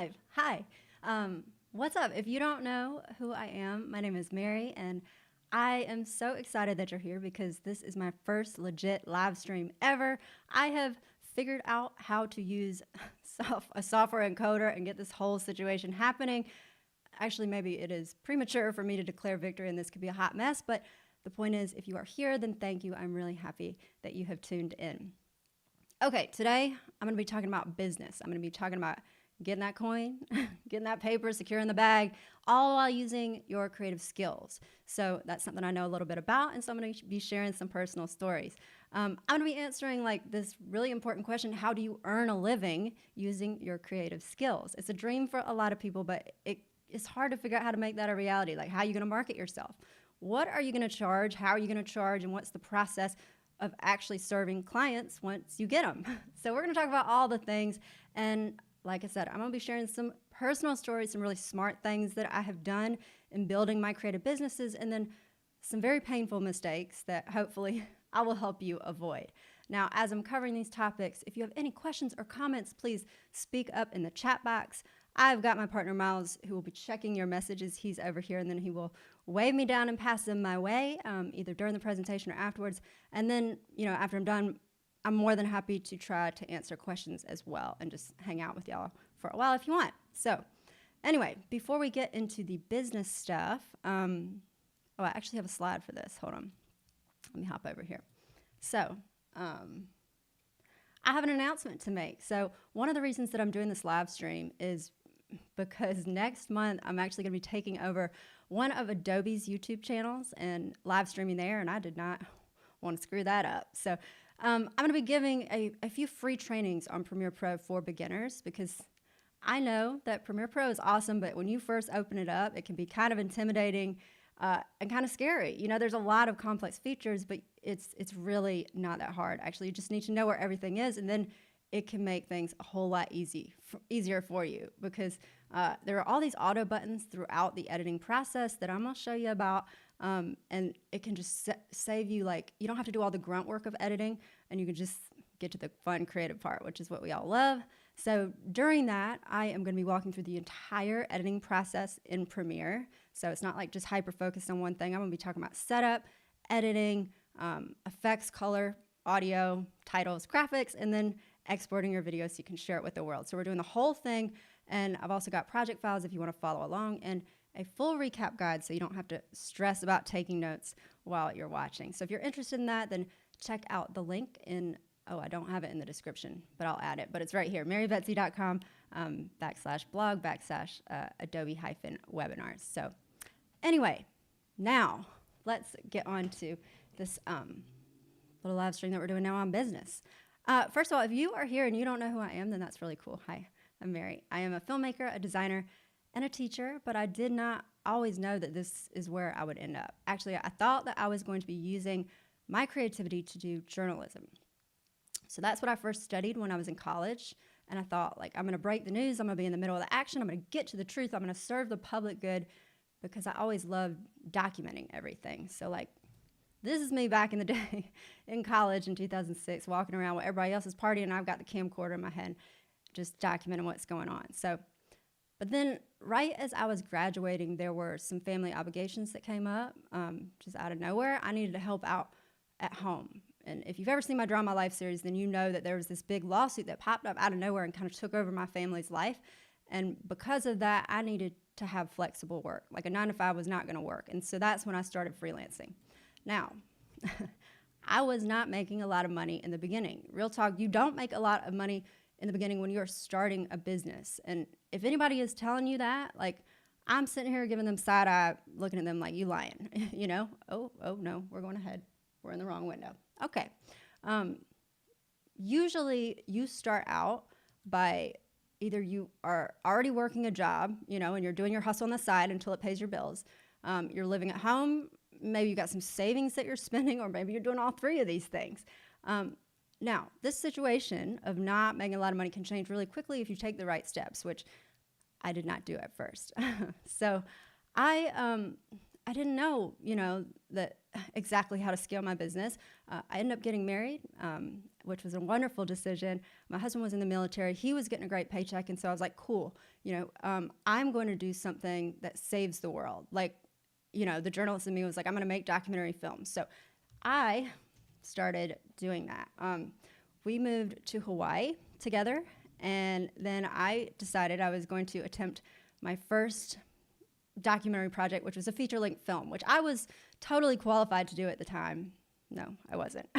live. Hi. What's up? If you don't know who I am, my name is Mary, and I am so excited that you're here because this is my first legit live stream ever. I have figured out how to use a software encoder and get this whole situation happening. Actually, maybe it is premature for me to declare victory and this could be a hot mess, but the point is, if you are here, then thank you. I'm really happy that you have tuned in. Okay, today I'm going to be talking about business. I'm going to be talking about getting that coin, getting that paper, securing the bag, all while using your creative skills. So that's something I know a little bit about, and so I'm going to be sharing some personal stories. I'm going to be answering like this really important question: how do you earn a living using your creative skills? It's a dream for a lot of people, but it's hard to figure out how to make that a reality. Like, how are you going to market yourself? What are you going to charge? How are you going to charge? And what's the process of actually serving clients once you get them? So we're going to talk about all the things. And like I said, I'm going to be sharing some personal stories, some really smart things that I have done in building my creative businesses, and then some very painful mistakes that hopefully I will help you avoid. Now, as I'm covering these topics, if you have any questions or comments, please speak up in the chat box. I've got my partner Miles who will be checking your messages. He's over here, and then he will wave me down and pass them my way, either during the presentation or afterwards. And then, after I'm done, I'm more than happy to try to answer questions as well and just hang out with y'all for a while if you want. So anyway, before we get into the business stuff, I actually have a slide for this. Hold on. Let me hop over here. So I have an announcement to make. So one of the reasons that I'm doing this live stream is because next month I'm actually going to be taking over one of Adobe's YouTube channels and live streaming there, and I did not want to screw that up. So I'm going to be giving a few free trainings on Premiere Pro for beginners, because I know that Premiere Pro is awesome, but when you first open it up, it can be kind of intimidating and kind of scary. There's a lot of complex features, but it's really not that hard. Actually, you just need to know where everything is, and then it can make things a whole lot easier for you, because there are all these auto buttons throughout the editing process that I'm going to show you about, and it can just save you, like, you don't have to do all the grunt work of editing, and you can just get to the fun creative part, which is what we all love. So during that, I am going to be walking through the entire editing process in Premiere. So it's not like just hyper-focused on one thing. I'm going to be talking about setup, editing, effects, color, audio, titles, graphics, and then exporting your video so you can share it with the world. So we're doing the whole thing, and I've also got project files if you want to follow along, and a full recap guide so you don't have to stress about taking notes while you're watching. So if you're interested in that, then check out the link in, I don't have it in the description, but I'll add it. But it's right here, marybetsy.com /blog/Adobe-webinars. So anyway, now let's get on to this little live stream that we're doing now on business. First of all, if you are here and you don't know who I am, then that's really cool. Hi, I'm Mary. I am a filmmaker, a designer, and a teacher, but I did not always know that this is where I would end up. Actually, I thought that I was going to be using my creativity to do journalism. So that's what I first studied when I was in college. And I thought, like, I'm going to break the news. I'm going to be in the middle of the action. I'm going to get to the truth. I'm going to serve the public good, because I always loved documenting everything. So, like, this is me back in the day in college in 2006, walking around while everybody else is partying, and I've got the camcorder in my hand, just documenting what's going on. So, but then right as I was graduating, there were some family obligations that came up, just out of nowhere. I needed to help out at home. And if you've ever seen my Draw My Life series, then you know that there was this big lawsuit that popped up out of nowhere and kind of took over my family's life. And because of that, I needed to have flexible work. Like, a 9-to-5 was not going to work. And so that's when I started freelancing. Now, I was not making a lot of money in the beginning. Real talk, you don't make a lot of money in the beginning when you're starting a business. And if anybody is telling you that, like, I'm sitting here giving them side eye, looking at them like, you lying, Oh, no, we're going ahead. We're in the wrong window. Okay. Usually you start out by either you are already working a job, and you're doing your hustle on the side until it pays your bills. You're living at home. Maybe you got some savings that you're spending, or maybe you're doing all three of these things. Now, this situation of not making a lot of money can change really quickly if you take the right steps, which I did not do at first. So I didn't know, that exactly how to scale my business. I ended up getting married which was a wonderful decision. My husband was in the military. He was getting a great paycheck. And so I was like, cool, I'm going to do something that saves the world. Like, the journalist in me was like, I'm going to make documentary films. So I started doing that. We moved to Hawaii together. And then I decided I was going to attempt my first documentary project, which was a feature-length film, which I was totally qualified to do at the time. No, I wasn't.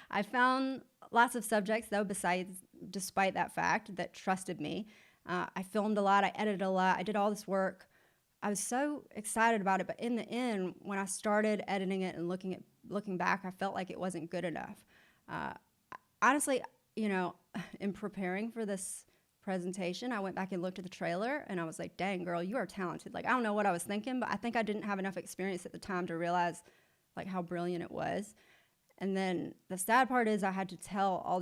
I found lots of subjects, though, despite that fact, that trusted me. I filmed a lot. I edited a lot. I did all this work. I was so excited about it. But in the end, when I started editing it and looking back, I felt like it wasn't good enough. Honestly, in preparing for this presentation, I went back and looked at the trailer, and I was like, dang, girl, you are talented. Like, I don't know what I was thinking, but I think I didn't have enough experience at the time to realize, like, how brilliant it was. And then the sad part is I had to tell all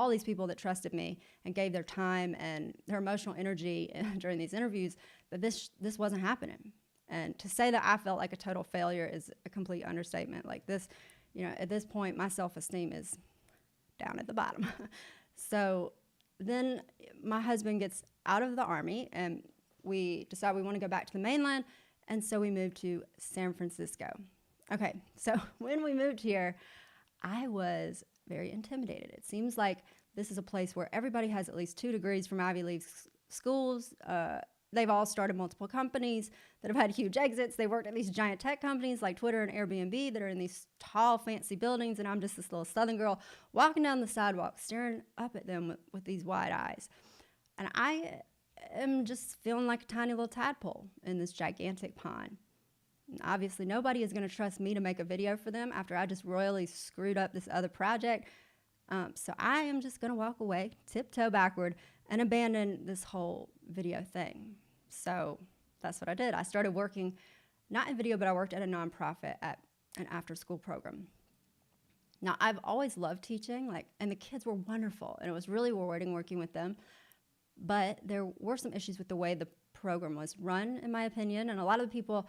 these people that trusted me and gave their time and their emotional energy during these interviews that this wasn't happening. And to say that I felt like a total failure is a complete understatement. Like this, at this point, my self-esteem is down at the bottom. So then my husband gets out of the Army, and we decide we want to go back to the mainland, and so we moved to San Francisco. Okay, so when we moved here, I was very intimidated. It seems like this is a place where everybody has at least 2 degrees from Ivy League schools. They've all started multiple companies that have had huge exits. They worked at these giant tech companies like Twitter and Airbnb that are in these tall, fancy buildings, and I'm just this little Southern girl walking down the sidewalk, staring up at them with these wide eyes. And I am just feeling like a tiny little tadpole in this gigantic pond. Obviously, nobody is going to trust me to make a video for them after I just royally screwed up this other project. So I am just going to walk away, tiptoe backward, and abandon this whole video thing. So that's what I did. I started working, not in video, but I worked at a nonprofit at an after-school program. Now, I've always loved teaching, and the kids were wonderful, and it was really rewarding working with them. But there were some issues with the way the program was run, in my opinion, and a lot of the people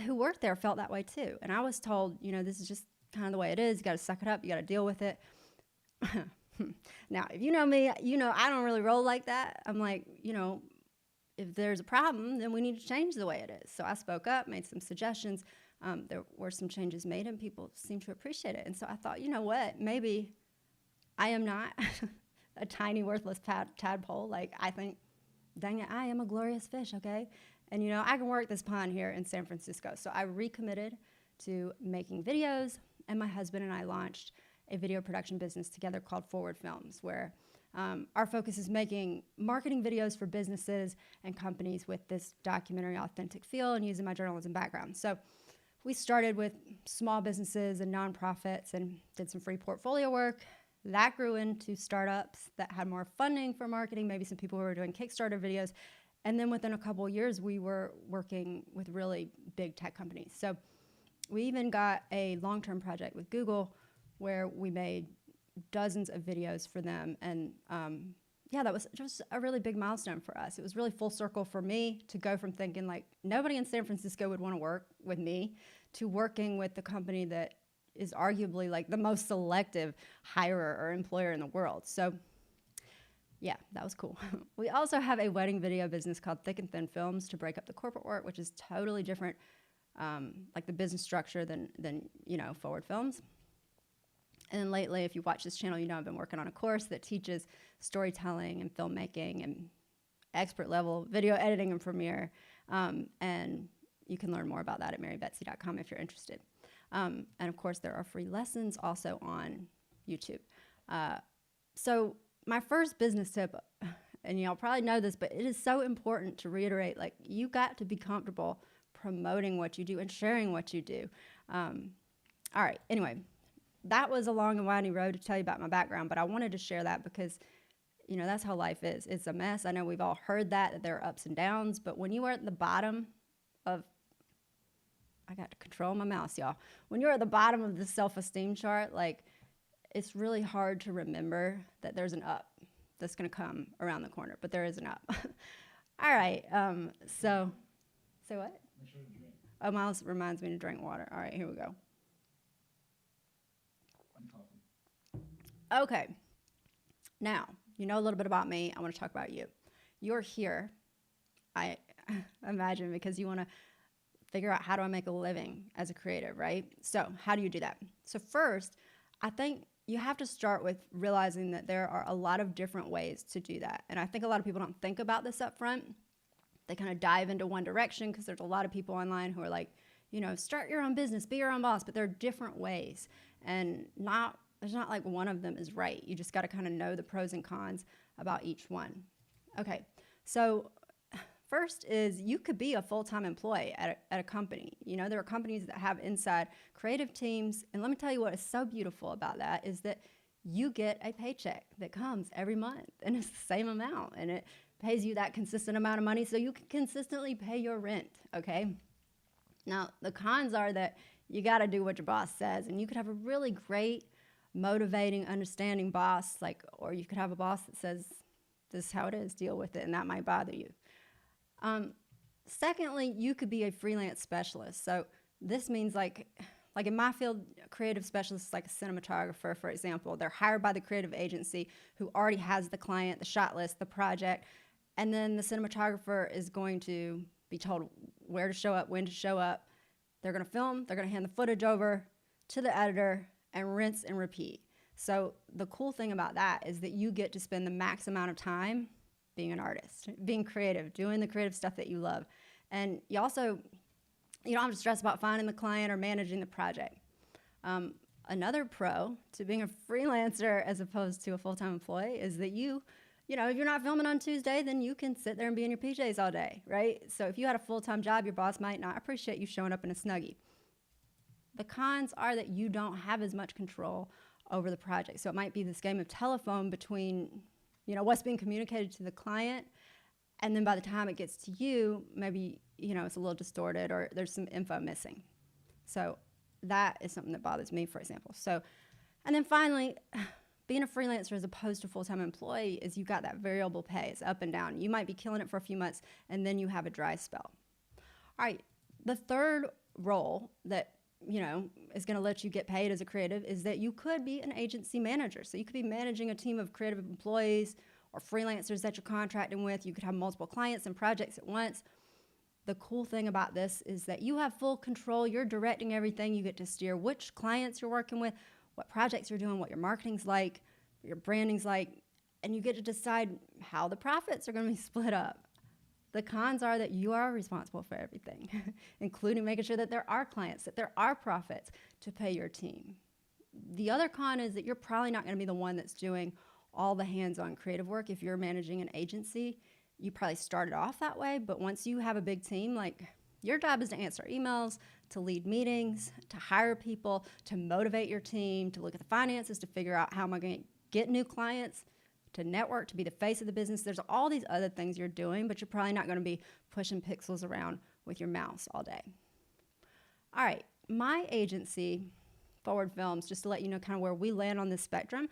who worked there felt that way too. And I was told, this is just kind of the way it is. You got to suck it up. You got to deal with it. Now, if you know me, I don't really roll like that. I'm like, if there's a problem, then we need to change the way it is. So I spoke up, made some suggestions. There were some changes made, and people seemed to appreciate it. And so I thought, you know what? Maybe I am not a tiny, worthless tadpole. I think, dang it, I am a glorious fish, okay? And, I can work this pond here in San Francisco. So I recommitted to making videos, and my husband and I launched a video production business together called Forward Films, where our focus is making marketing videos for businesses and companies with this documentary authentic feel and using my journalism background. So we started with small businesses and nonprofits and did some free portfolio work. That grew into startups that had more funding for marketing, maybe some people who were doing Kickstarter videos. And then within a couple of years, we were working with really big tech companies. So we even got a long-term project with Google where we made dozens of videos for them. And that was just a really big milestone for us. It was really full circle for me to go from thinking nobody in San Francisco would want to work with me to working with the company that is arguably the most selective hirer or employer in the world. So yeah, that was cool. We also have a wedding video business called Thick and Thin Films to break up the corporate work, which is totally different, the business structure than Forward Films. And then lately, if you watch this channel, I've been working on a course that teaches storytelling and filmmaking and expert level video editing and Premiere. And you can learn more about that at marybetsy.com if you're interested. And of course, there are free lessons also on YouTube. So my first business tip, and y'all probably know this, but it is so important to reiterate, you got to be comfortable promoting what you do and sharing what you do. All right, anyway, that was a long and winding road to tell you about my background, but I wanted to share that because, that's how life is. It's a mess. I know we've all heard that there are ups and downs, but when you are at the bottom of, I got to control my mouse, y'all. When you're at the bottom of the self-esteem chart, it's really hard to remember that there's an up that's going to come around the corner, but there is an up. All right. So what? Make sure to drink. Oh, Miles reminds me to drink water. All right, here we go. And coffee. Okay, now you know a little bit about me. I want to talk about you. You're here, I imagine, because you want to figure out, how do I make a living as a creative, right? So how do you do that? So first, I think you have to start with realizing that there are a lot of different ways to do that. And I think a lot of people don't think about this up front. They kind of dive into one direction because there's a lot of people online who are like, start your own business, be your own boss, but there are different ways. And there's not like one of them is right. You just got to kind of know the pros and cons about each one. Okay, so first is you could be a full-time employee at a company. There are companies that have inside creative teams. And let me tell you what is so beautiful about that is that you get a paycheck that comes every month and it's the same amount and it pays you that consistent amount of money so you can consistently pay your rent, okay? Now, the cons are that you got to do what your boss says, and you could have a really great, motivating, understanding boss, or you could have a boss that says, this is how it is, deal with it, and that might bother you. Secondly, you could be a freelance specialist. So this means like in my field, creative specialists, like a cinematographer, for example, they're hired by the creative agency who already has the client, the shot list, the project, and then the cinematographer is going to be told where to show up, when to show up. They're going to film, they're going to hand the footage over to the editor and rinse and repeat. So the cool thing about that is that you get to spend the max amount of time being an artist, being creative, doing the creative stuff that you love. And you don't have to stress about finding the client or managing the project. Another pro to being a freelancer as opposed to a full-time employee is that if you're not filming on Tuesday, then you can sit there and be in your PJs all day, right? So if you had a full-time job, your boss might not appreciate you showing up in a Snuggie. The cons are that you don't have as much control over the project. So it might be this game of telephone between, what's being communicated to the client, and then by the time it gets to you, maybe, it's a little distorted or there's some info missing. So that is something that bothers me, for example. And then finally, being a freelancer as opposed to a full-time employee is you got that variable pay. It's up and down. You might be killing it for a few months, and then you have a dry spell. All right, the third role that is going to let you get paid as a creative is that you could be an agency manager. So you could be managing a team of creative employees or freelancers that you're contracting with. You could have multiple clients and projects at once. The cool thing about this is that you have full control. You're directing everything. You get to steer which clients you're working with, what projects you're doing, what your marketing's like, what your branding's like, and you get to decide how the profits are going to be split up. The cons are that you are responsible for everything, including making sure that there are clients, that there are profits to pay your team. The other con is that you're probably not going to be the one that's doing all the hands-on creative work. If you're managing an agency, you probably started off that way, but once you have a big team, your job is to answer emails, to lead meetings, to hire people, to motivate your team, to look at the finances, to figure out how am I going to get new clients, to network, to be the face of the business. There's all these other things you're doing, but you're probably not going to be pushing pixels around with your mouse all day. All right, my agency, Forward Films, just to let you know kind of where we land on this spectrum,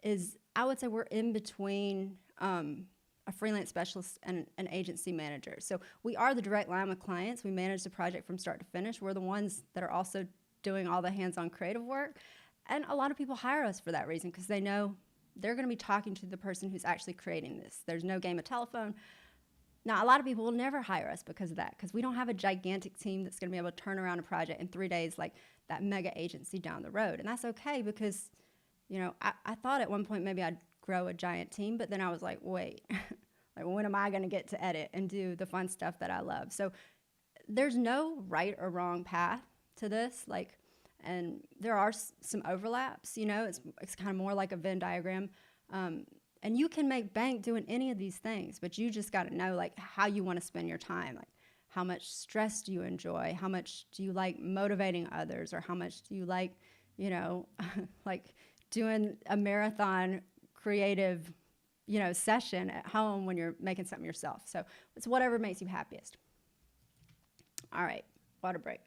is I would say we're in between a freelance specialist and an agency manager. So we are the direct line with clients. We manage the project from start to finish. We're the ones that are also doing all the hands-on creative work. And a lot of people hire us for that reason because they know they're going to be talking to the person who's actually creating this. There's no game of telephone. Now, a lot of people will never hire us because of that, because we don't have a gigantic team that's going to be able to turn around a project in 3 days like that mega agency down the road. And that's okay because, I thought at one point maybe I'd grow a giant team, but then I was like, wait, when am I going to get to edit and do the fun stuff that I love? So there's no right or wrong path to this. And there are some overlaps, it's kind of more like a Venn diagram. And you can make bank doing any of these things, but you just got to know how you want to spend your time. How much stress do you enjoy? How much do you like motivating others? Or how much do you like, doing a marathon creative, session at home when you're making something yourself? So it's whatever makes you happiest. All right, water break.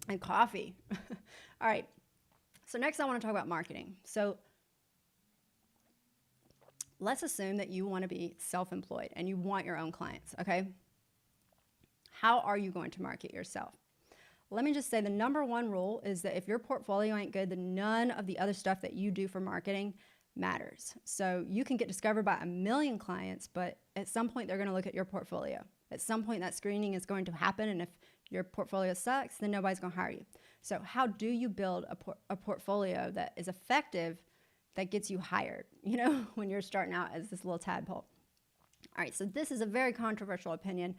And coffee. All right. So next I want to talk about marketing. So let's assume that you want to be self-employed and you want your own clients, okay? How are you going to market yourself? let me just say the number one rule is that if your portfolio ain't good, then none of the other stuff that you do for marketing matters. So you can get discovered by a million clients, but at some point they're going to look at your portfolio. At some point that screening is going to happen, and if your portfolio sucks, then nobody's going to hire you. So how do you build a portfolio that is effective, that gets you hired, when you're starting out as this little tadpole? All right, so this is a very controversial opinion,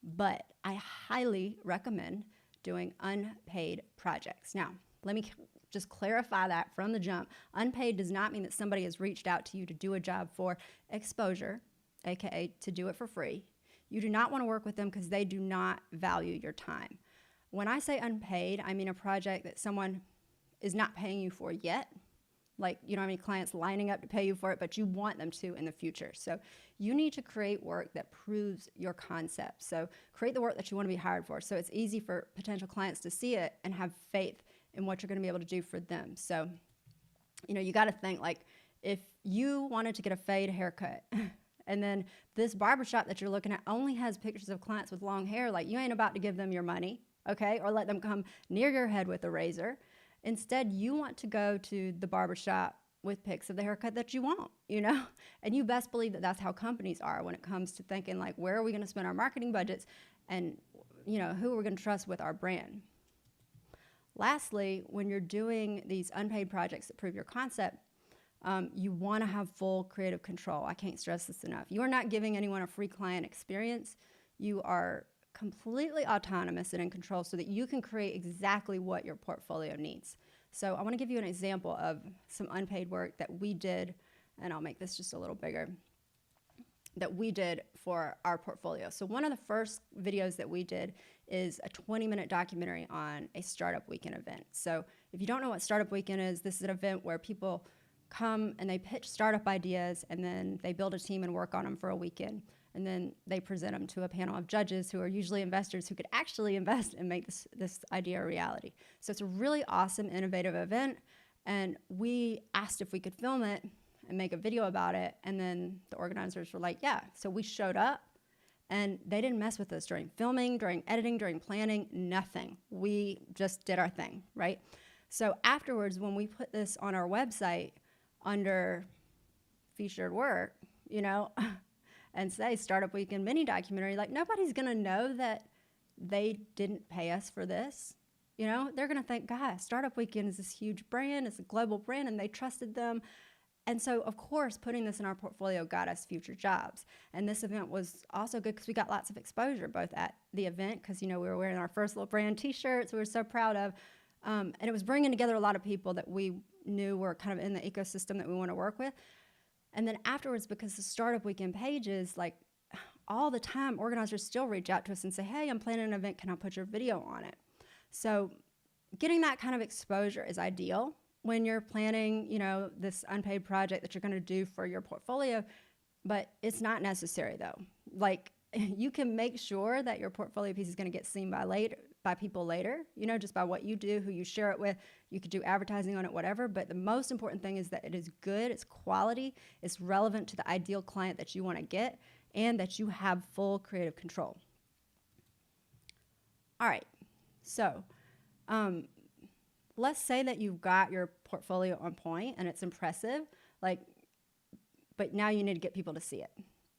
but I highly recommend doing unpaid projects. Now, let me just clarify that from the jump. Unpaid does not mean that somebody has reached out to you to do a job for exposure, aka to do it for free. You do not want to work with them because they do not value your time. When I say unpaid, I mean a project that someone is not paying you for yet. Like, you don't have any clients lining up to pay you for it, but you want them to in the future. So you need to create work that proves your concept. So create the work that you want to be hired for. So it's easy for potential clients to see it and have faith in what you're going to be able to do for them. So, you got to think, like, if you wanted to get a fade haircut and then this barbershop that you're looking at only has pictures of clients with long hair, like, you ain't about to give them your money, okay? Or let them come near your head with a razor. Instead, you want to go to the barbershop with pics of the haircut that you want, And you best believe that that's how companies are when it comes to thinking, like, where are we going to spend our marketing budgets and, who are we going to trust with our brand? Lastly, when you're doing these unpaid projects that prove your concept, you want to have full creative control. I can't stress this enough. You are not giving anyone a free client experience. You are completely autonomous and in control so that you can create exactly what your portfolio needs. So I want to give you an example of some unpaid work that we did, and I'll make this just a little bigger, that we did for our portfolio. So one of the first videos that we did is a 20-minute documentary on a Startup Weekend event. So if you don't know what Startup Weekend is, this is an event where people come and they pitch startup ideas, and then they build a team and work on them for a weekend. And then they present them to a panel of judges who are usually investors who could actually invest and make this idea a reality. So it's a really awesome, innovative event. And we asked if we could film it and make a video about it. And then the organizers were like, yeah. So we showed up, and they didn't mess with us during filming, during editing, during planning, nothing. We just did our thing, right? So afterwards, when we put this on our website under featured work, and say Startup Weekend mini documentary, like, nobody's going to know that they didn't pay us for this. They're going to think, God, Startup Weekend is this huge brand, it's a global brand, and they trusted them. And so, of course, putting this in our portfolio got us future jobs. And this event was also good because we got lots of exposure, both at the event, because, we were wearing our first little brand t-shirts we were so proud of. And it was bringing together a lot of people that we knew were kind of in the ecosystem that we want to work with. And then afterwards, because the Startup Weekend pages, like, all the time, organizers still reach out to us and say, hey, I'm planning an event, can I put your video on it? So getting that kind of exposure is ideal when you're planning, this unpaid project that you're going to do for your portfolio, but it's not necessary though. Like, you can make sure that your portfolio piece is going to get seen by people later, just by what you do, who you share it with. You could do advertising on it, whatever. But the most important thing is that it is good, it's quality, it's relevant to the ideal client that you want to get, and that you have full creative control. All right, so let's say that you've got your portfolio on point and it's impressive, but now you need to get people to see it.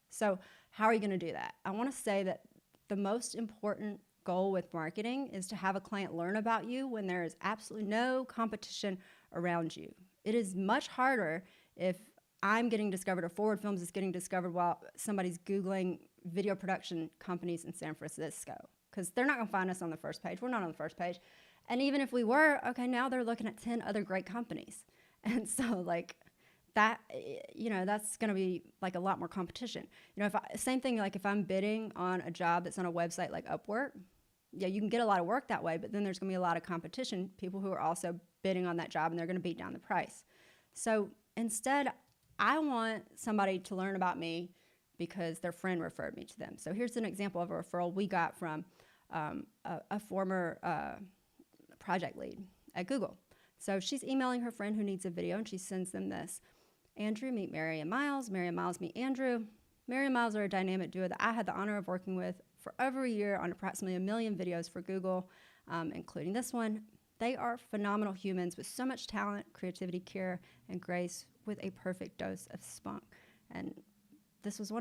So how are you going to do that? I want to say that the most important goal with marketing is to have a client learn about you when there is absolutely no competition around you. It is much harder if I'm getting discovered or Forward Films is getting discovered while somebody's Googling video production companies in San Francisco, because they're not going to find us on the first page. We're not on the first page. And even if we were, okay, now they're looking at 10 other great companies. And so, that, that's going to be like a lot more competition. Same thing, like if I'm bidding on a job that's on a website like Upwork, yeah, you can get a lot of work that way, but then there's going to be a lot of competition, people who are also bidding on that job, and they're going to beat down the price. So instead, I want somebody to learn about me because their friend referred me to them. So here's an example of a referral we got from a former project lead at Google. So she's emailing her friend who needs a video, and she sends them this. Andrew, meet Mary and Miles. Mary and Miles meet Andrew. Mary and Miles are a dynamic duo that I had the honor of working with for over a year on approximately 1 million videos for Google. including this one. They are phenomenal humans with so much talent, creativity, care, and grace, with a perfect dose of spunk. And this was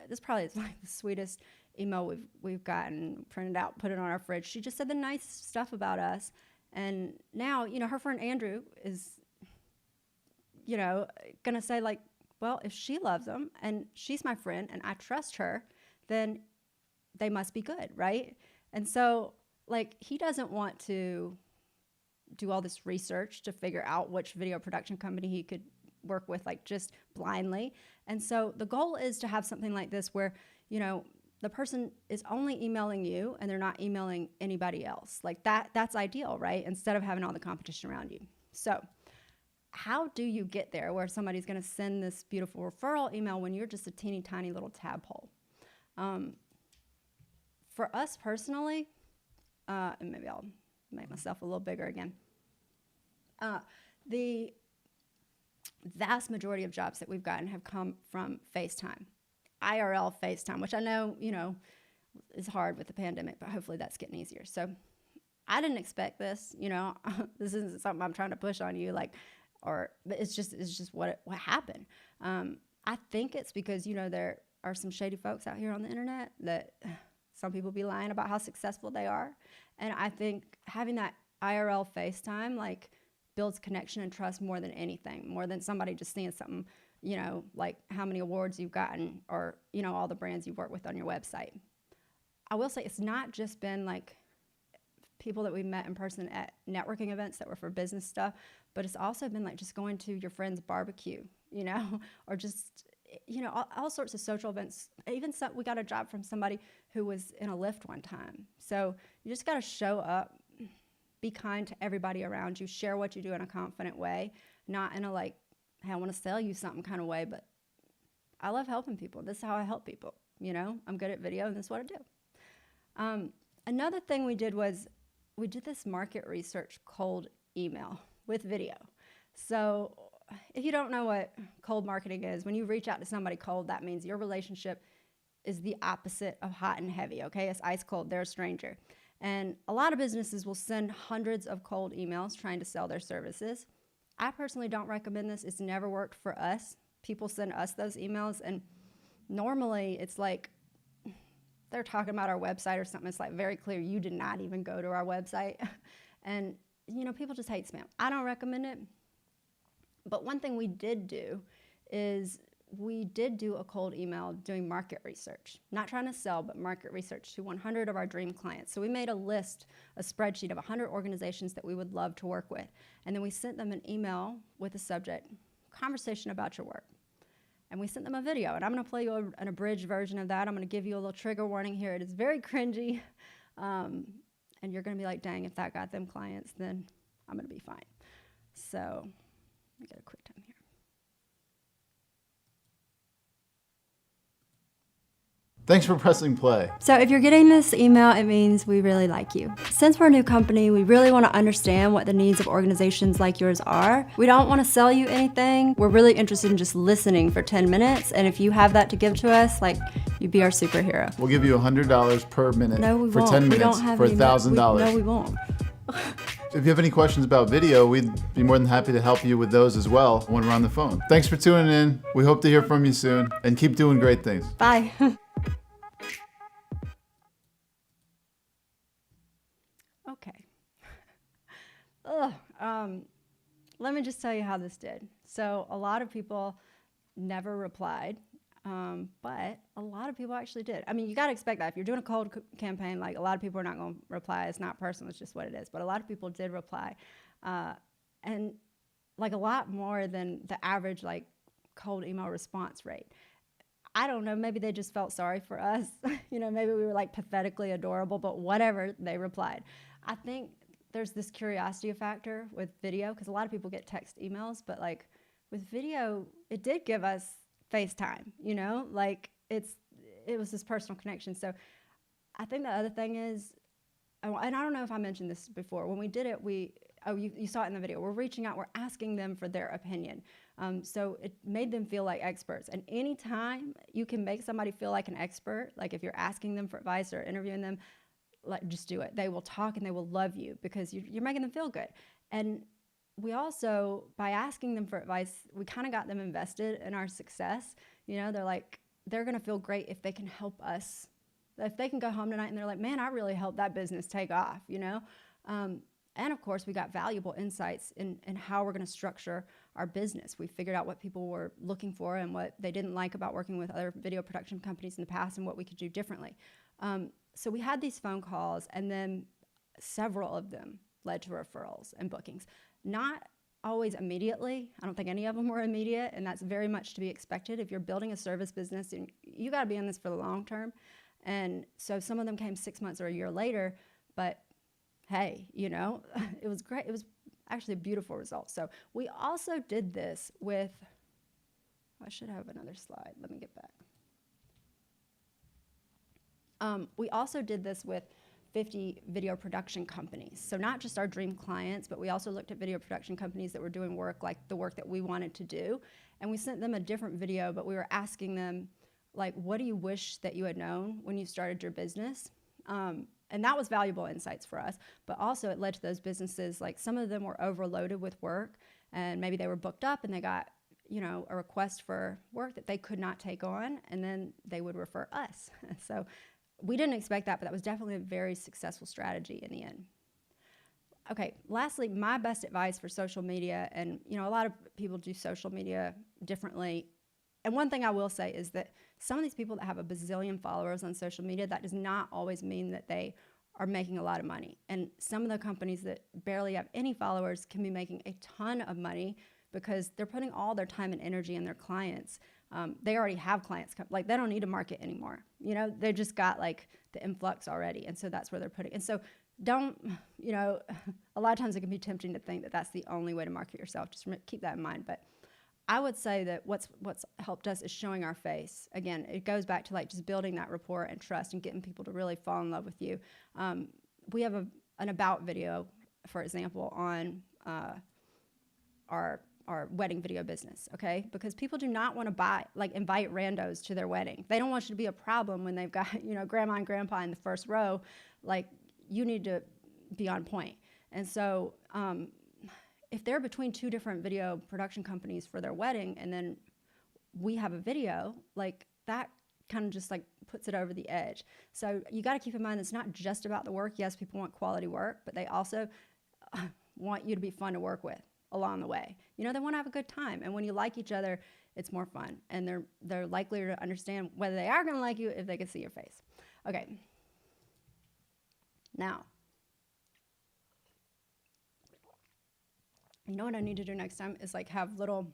this probably is like the sweetest email we've gotten, printed out, put it on our fridge. She just said the nice stuff about us. And now, her friend Andrew is, gonna say like, well, if she loves them and she's my friend and I trust her, then they must be good, right? And so, like, he doesn't want to do all this research to figure out which video production company he could work with, like, just blindly. And so the goal is to have something like this where, the person is only emailing you and they're not emailing anybody else. Like that's ideal, right? Instead of having all the competition around you. So how do you get there where somebody's going to send this beautiful referral email when you're just a teeny tiny little tadpole? For us personally, and maybe I'll make myself a little bigger again. The vast majority of jobs that we've gotten have come from FaceTime, IRL FaceTime, which I know, is hard with the pandemic, but hopefully that's getting easier. So I didn't expect this, this isn't something I'm trying to push on you, but it's just what happened. I think it's because, there are some shady folks out here on the internet that some people be lying about how successful they are. And I think having that IRL FaceTime, builds connection and trust more than anything, more than somebody just seeing something, like how many awards you've gotten or, all the brands you've worked with on your website. I will say it's not just been people that we met in person at networking events that were for business stuff, but it's also been just going to your friend's barbecue, or just, all sorts of social events. Even we got a job from somebody who was in a Lyft one time. So you just got to show up, be kind to everybody around you, share what you do in a confident way, not in a hey, I want to sell you something kind of way, but I love helping people. This is how I help people. I'm good at video and this is what I do. Another thing we did was we did this market research cold email with video. So if you don't know what cold marketing is, when you reach out to somebody cold, that means your relationship is the opposite of hot and heavy, okay? It's ice cold, they're a stranger. And a lot of businesses will send hundreds of cold emails trying to sell their services. I personally don't recommend this. It's never worked for us. People send us those emails, and normally it's they're talking about our website or something. It's very clear you did not even go to our website. And, people just hate spam. I don't recommend it. But one thing we did do is we did do a cold email doing market research, not trying to sell, but market research to 100 of our dream clients. So we made a spreadsheet of 100 organizations that we would love to work with. And then we sent them an email with the subject, conversation about your work. And we sent them a video. And I'm going to play you an abridged version of that. I'm going to give you a little trigger warning here. It is very cringy. And you're going to be like, dang, if that got them clients, then I'm going to be fine. So let me get a quick time here. Thanks for pressing play. So if you're getting this email, it means we really like you. Since we're a new company, we really want to understand what the needs of organizations like yours are. We don't want to sell you anything. We're really interested in just listening for 10 minutes. And if you have that to give to us, you'd be our superhero. We'll give you $100 per minute for won't. 10 We minutes don't have for any $1,000. No, we won't. If you have any questions about video, we'd be more than happy to help you with those as well when we're on the phone. Thanks for tuning in. We hope to hear from you soon, and keep doing great things. Bye. Okay. Let me just tell you how this did. So a lot of people never replied, but a lot of people actually did. I mean, you got to expect that. If you're doing a cold campaign, a lot of people are not going to reply. It's not personal. It's just what it is. But a lot of people did reply, and a lot more than the average cold email response rate. I don't know, maybe they just felt sorry for us. Maybe we were pathetically adorable, but whatever, they replied. I think there's this curiosity factor with video, because a lot of people get text emails, but with video, it did give us FaceTime, it was this personal connection. So I think the other thing is, and I don't know if I mentioned this before, when we did it, you saw it in the video, we're reaching out, we're asking them for their opinion. So it made them feel like experts. And anytime you can make somebody feel like an expert, if you're asking them for advice or interviewing them, like, just do it. They will talk and they will love you because you're making them feel good. And we also, by asking them for advice, we kind of got them invested in our success. You know, they're going to feel great if they can help us. If they can go home tonight and they're like, man, I really helped that business take off, you know? And of course, we got valuable insights in how we're going to structure our business. We figured out what people were looking for and what they didn't like about working with other video production companies in the past and what we could do differently. So we had these phone calls, and then several of them led to referrals and bookings. Not always immediately. I don't think any of them were immediate, and that's very much to be expected. If you're building a service business, and you got to be in this for the long term. And so some of them came 6 months or a year later, but hey, you know, it was great. It was actually a beautiful result. So we also did this with, I should have another slide. Let me get back. We also did this with 50 video production companies. So not just our dream clients, but we also looked at video production companies that were doing work like the work that we wanted to do. And we sent them a different video, but we were asking them, like, what do you wish that you had known when you started your business? And that was valuable insights for us. But also it led to those businesses, like some of them were overloaded with work, and maybe they were booked up and they got, you know, a request for work that they could not take on, and then they would refer us. So we didn't expect that, but that was definitely a very successful strategy in the end. Okay, lastly, my best advice for social media, and you know, a lot of people do social media differently. And one thing I will say is that some of these people that have a bazillion followers on social media, that does not always mean that they are making a lot of money. And some of the companies that barely have any followers can be making a ton of money because they're putting all their time and energy in their clients. They already have clients, like they don't need to market anymore. You know, they just got like the influx already. And so that's where they're putting. And so don't, you know, a lot of times it can be tempting to think that that's the only way to market yourself. Just keep that in mind. But I would say that what's helped us is showing our face. Again, it goes back to like just building that rapport and trust and getting people to really fall in love with you. We have an about video, for example, on our wedding video business, okay? Because people do not want to invite randos to their wedding. They don't want you to be a problem when they've got, you know, grandma and grandpa in the first row. Like, you need to be on point. And so if they're between two different video production companies for their wedding, and then we have a video, like that kind of just like puts it over the edge. So you got to keep in mind it's not just about the work. Yes, people want quality work, but they also want you to be fun to work with along the way. You know, they want to have a good time. And when you like each other, it's more fun. And they're likelier to understand whether they are going to like you if they can see your face. Okay. Now, you know what I need to do next time is like have little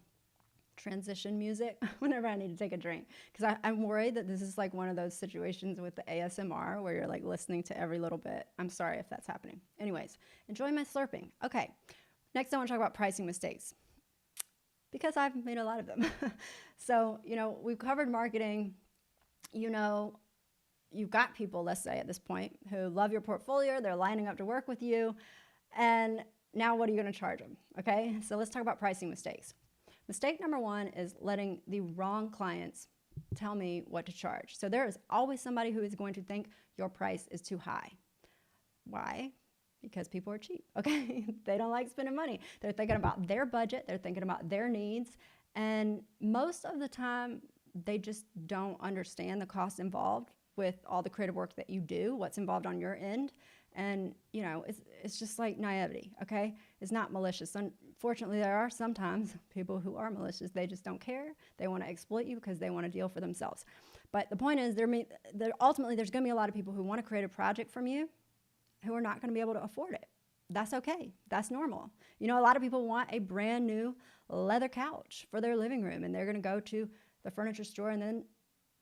transition music whenever I need to take a drink. Because I'm worried that this is like one of those situations with the ASMR where you're like listening to every little bit. I'm sorry if that's happening. Anyways, enjoy my slurping. Okay, next I want to talk about pricing mistakes, because I've made a lot of them. So, you know, we've covered marketing. You know, you've got people, let's say at this point, who love your portfolio. They're lining up to work with you. And now what are you going to charge them? Okay, so let's talk about pricing mistakes. Mistake number one is letting the wrong clients tell me what to charge. So there is always somebody who is going to think your price is too high. Why? Because people are cheap, okay? They don't like spending money. They're thinking about their budget. They're thinking about their needs. And most of the time, they just don't understand the costs involved with all the creative work that you do, what's involved on your end. And, you know, it's just like naivety, okay? It's not malicious. Unfortunately, there are sometimes people who are malicious. They just don't care. They want to exploit you because they want to deal for themselves. But the point is, ultimately, there's going to be a lot of people who want to create a project from you who are not going to be able to afford it. That's okay. That's normal. You know, a lot of people want a brand new leather couch for their living room, and they're going to go to the furniture store, and then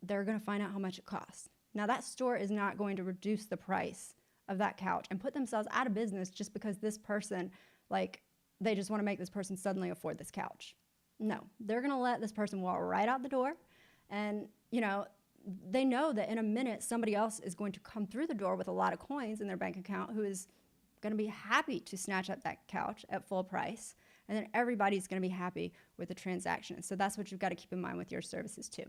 they're going to find out how much it costs. Now, that store is not going to reduce the price of that couch and put themselves out of business just because this person, like, they just want to make this person suddenly afford this couch. No, they're going to let this person walk right out the door. And, you know, they know that in a minute, somebody else is going to come through the door with a lot of coins in their bank account who is going to be happy to snatch up that couch at full price. And then everybody's going to be happy with the transaction. So that's what you've got to keep in mind with your services too.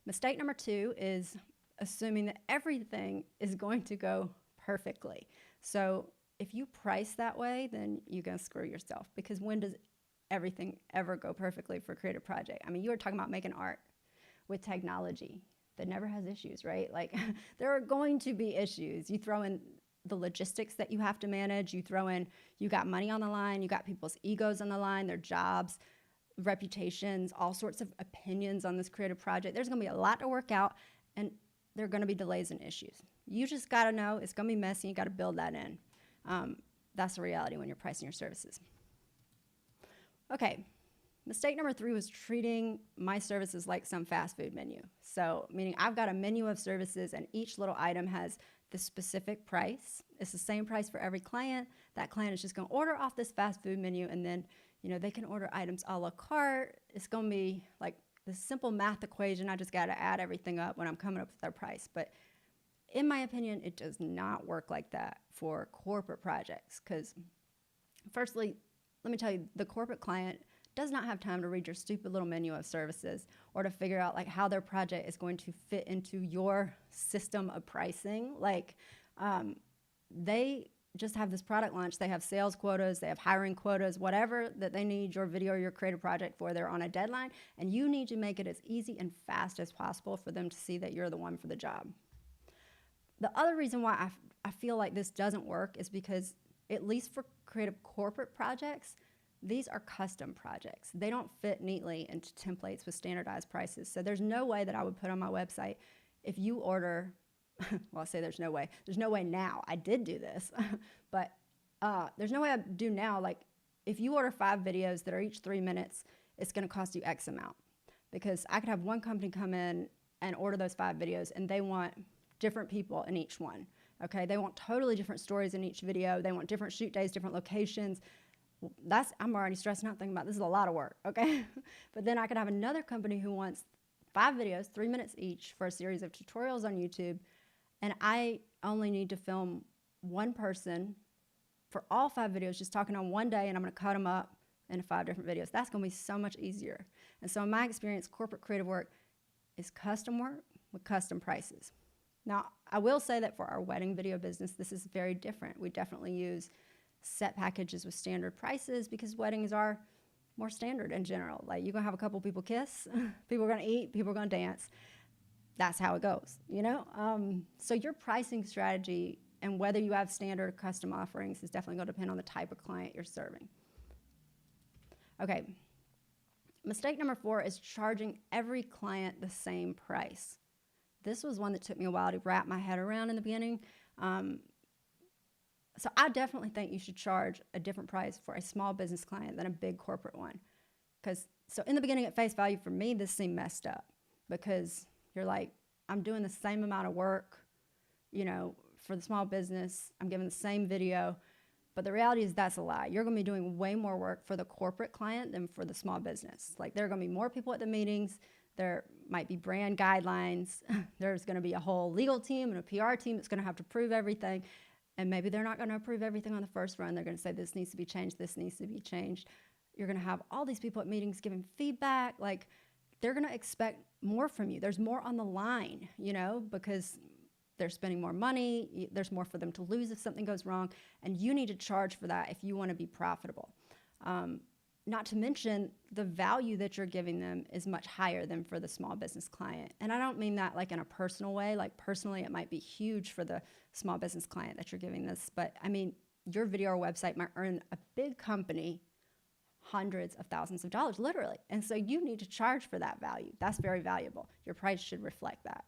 Mistake number two is assuming that everything is going to go perfectly. So if you price that way, then you're going to screw yourself, because when does everything ever go perfectly for a creative project? I mean, you were talking about making art with technology that never has issues, right? Like there are going to be issues. You throw in the logistics that you have to manage, you throw in, you got money on the line, you got people's egos on the line, their jobs, reputations, all sorts of opinions on this creative project. There's going to be a lot to work out, and there are going to be delays and issues. You just got to know it's going to be messy. You got to build that in. That's the reality when you're pricing your services. Okay, mistake number 3 was treating my services like some fast food menu. So, meaning I've got a menu of services, and each little item has the specific price. It's the same price for every client. That client is just going to order off this fast food menu, and then they can order items a la carte. It's going to be like this simple math equation. I just got to add everything up when I'm coming up with their price. But in my opinion, it does not work like that for corporate projects, because firstly, let me tell you, the corporate client does not have time to read your stupid little menu of services or to figure out like how their project is going to fit into your system of pricing. Like they just have this product launch. They have sales quotas, they have hiring quotas, whatever that they need your video or your creative project for, they're on a deadline, and you need to make it as easy and fast as possible for them to see that you're the one for the job. The other reason why I feel like this doesn't work is because, at least for creative corporate projects, these are custom projects. They don't fit neatly into templates with standardized prices. So there's no way that I would put on my website, if you order, well, I say there's no way. There's no way now. I did do this, but there's no way I do now. Like if you order 5 videos that are each 3 minutes, it's going to cost you X amount, because I could have one company come in and order those 5 videos, and they want different people in each one. Okay, they want totally different stories in each video. They want different shoot days, different locations. I'm already stressing out thinking about this is a lot of work, okay? But then I could have another company who wants 5 videos, 3 minutes each, for a series of tutorials on YouTube, and I only need to film one person for all 5 videos, just talking on one day, and I'm going to cut them up into 5 different videos. That's going to be so much easier. And so in my experience, corporate creative work is custom work with custom prices. Now, I will say that for our wedding video business, this is very different. We definitely use set packages with standard prices, because weddings are more standard in general. Like you're going to have a couple people kiss, people are going to eat, people are going to dance. That's how it goes, So your pricing strategy and whether you have standard or custom offerings is definitely going to depend on the type of client you're serving. Okay, mistake number 4 is charging every client the same price. This was one that took me a while to wrap my head around in the beginning. So I definitely think you should charge a different price for a small business client than a big corporate one. So in the beginning, at face value, for me, this seemed messed up, because you're like, I'm doing the same amount of work, for the small business. I'm giving the same video. But the reality is that's a lie. You're going to be doing way more work for the corporate client than for the small business. Like there are going to be more people at the meetings. There might be brand guidelines. There's going to be a whole legal team and a PR team that's going to have to prove everything. And maybe they're not going to approve everything on the first run. They're going to say, this needs to be changed. This needs to be changed. You're going to have all these people at meetings giving feedback. Like they're going to expect more from you. There's more on the line, because they're spending more money. There's more for them to lose if something goes wrong. And you need to charge for that if you want to be profitable. Not to mention the value that you're giving them is much higher than for the small business client. And I don't mean that like in a personal way. Like personally, it might be huge for the small business client that you're giving this. But I mean, your video or website might earn a big company hundreds of thousands of dollars, literally. And so you need to charge for that value. That's very valuable. Your price should reflect that.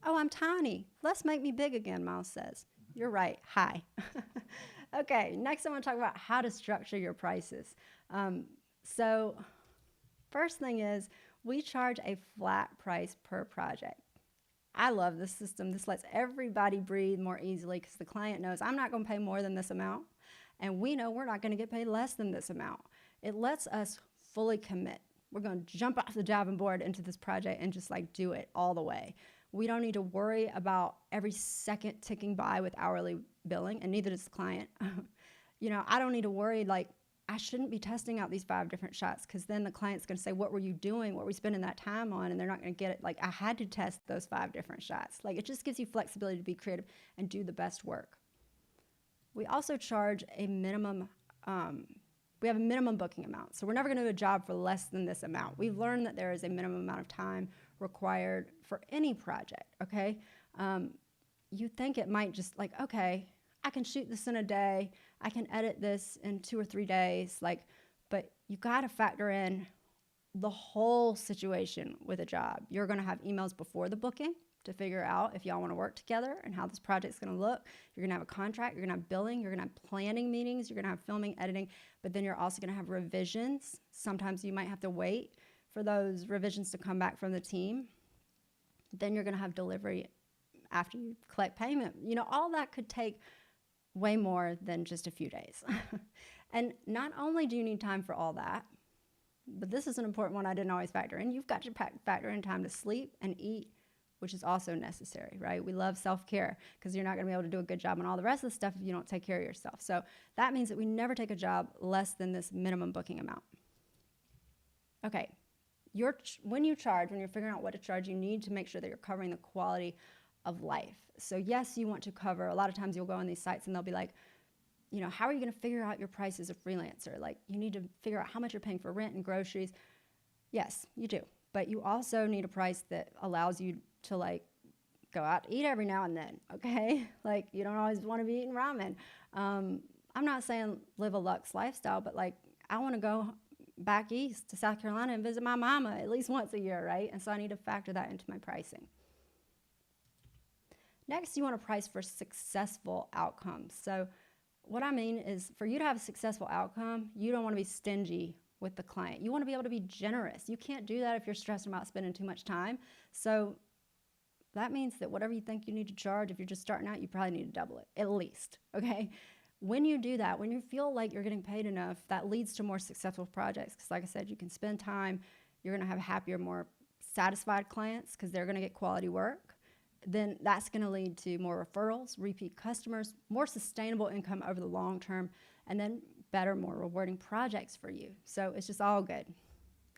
Oh, I'm tiny. Let's make me big again, Miles says. You're right. Hi. Okay, next I want to talk about how to structure your prices. So first thing is, we charge a flat price per project. I love this system. This lets everybody breathe more easily, because the client knows I'm not going to pay more than this amount, and we know we're not going to get paid less than this amount. It lets us fully commit. We're going to jump off the diving board into this project and just like do it all the way. We don't need to worry about every second ticking by with hourly billing, and neither does the client. I don't need to worry like I shouldn't be testing out these 5 different shots, because then the client's going to say, what were you doing? What were we spending that time on? And they're not going to get it. Like, I had to test those 5 different shots. Like, it just gives you flexibility to be creative and do the best work. We also charge a minimum, we have a minimum booking amount. So we're never going to do a job for less than this amount. We've learned that there is a minimum amount of time required for any project, okay? You think it might just like, okay, I can shoot this in a day, I can edit this in 2 or 3 days, like, but you got to factor in the whole situation with a job. You're going to have emails before the booking to figure out if y'all want to work together and how this project's going to look. You're going to have a contract, you're going to have billing, you're going to have planning meetings, you're going to have filming, editing, but then you're also going to have revisions. Sometimes you might have to wait for those revisions to come back from the team. Then you're going to have delivery after you collect payment. You know, all that could take way more than just a few days. And not only do you need time for all that, but this is an important one I didn't always factor in. You've got to factor in time to sleep and eat, which is also necessary, right? We love self-care because you're not going to be able to do a good job on all the rest of the stuff if you don't take care of yourself. So that means that we never take a job less than this minimum booking amount. Okay, when you're figuring out what to charge, you need to make sure that you're covering the quality of life. So yes, you want to cover, a lot of times you'll go on these sites and they'll be like, you know, how are you going to figure out your price as a freelancer? Like, you need to figure out how much you're paying for rent and groceries. Yes, you do. But you also need a price that allows you to, like, go out to eat every now and then, okay? Like, you don't always want to be eating ramen. I'm not saying live a luxe lifestyle, but, like, I want to go back east to South Carolina and visit my mama at least once a year, right? And so I need to factor that into my pricing. Next, you want to price for successful outcomes. So what I mean is, for you to have a successful outcome, you don't want to be stingy with the client. You want to be able to be generous. You can't do that if you're stressed about spending too much time. So that means that whatever you think you need to charge, if you're just starting out, you probably need to double it, at least, okay? When you do that, when you feel like you're getting paid enough, that leads to more successful projects. Because like I said, you can spend time, you're going to have happier, more satisfied clients because they're going to get quality work. Then that's going to lead to more referrals, repeat customers, more sustainable income over the long term, and then better, more rewarding projects for you. So it's just all good.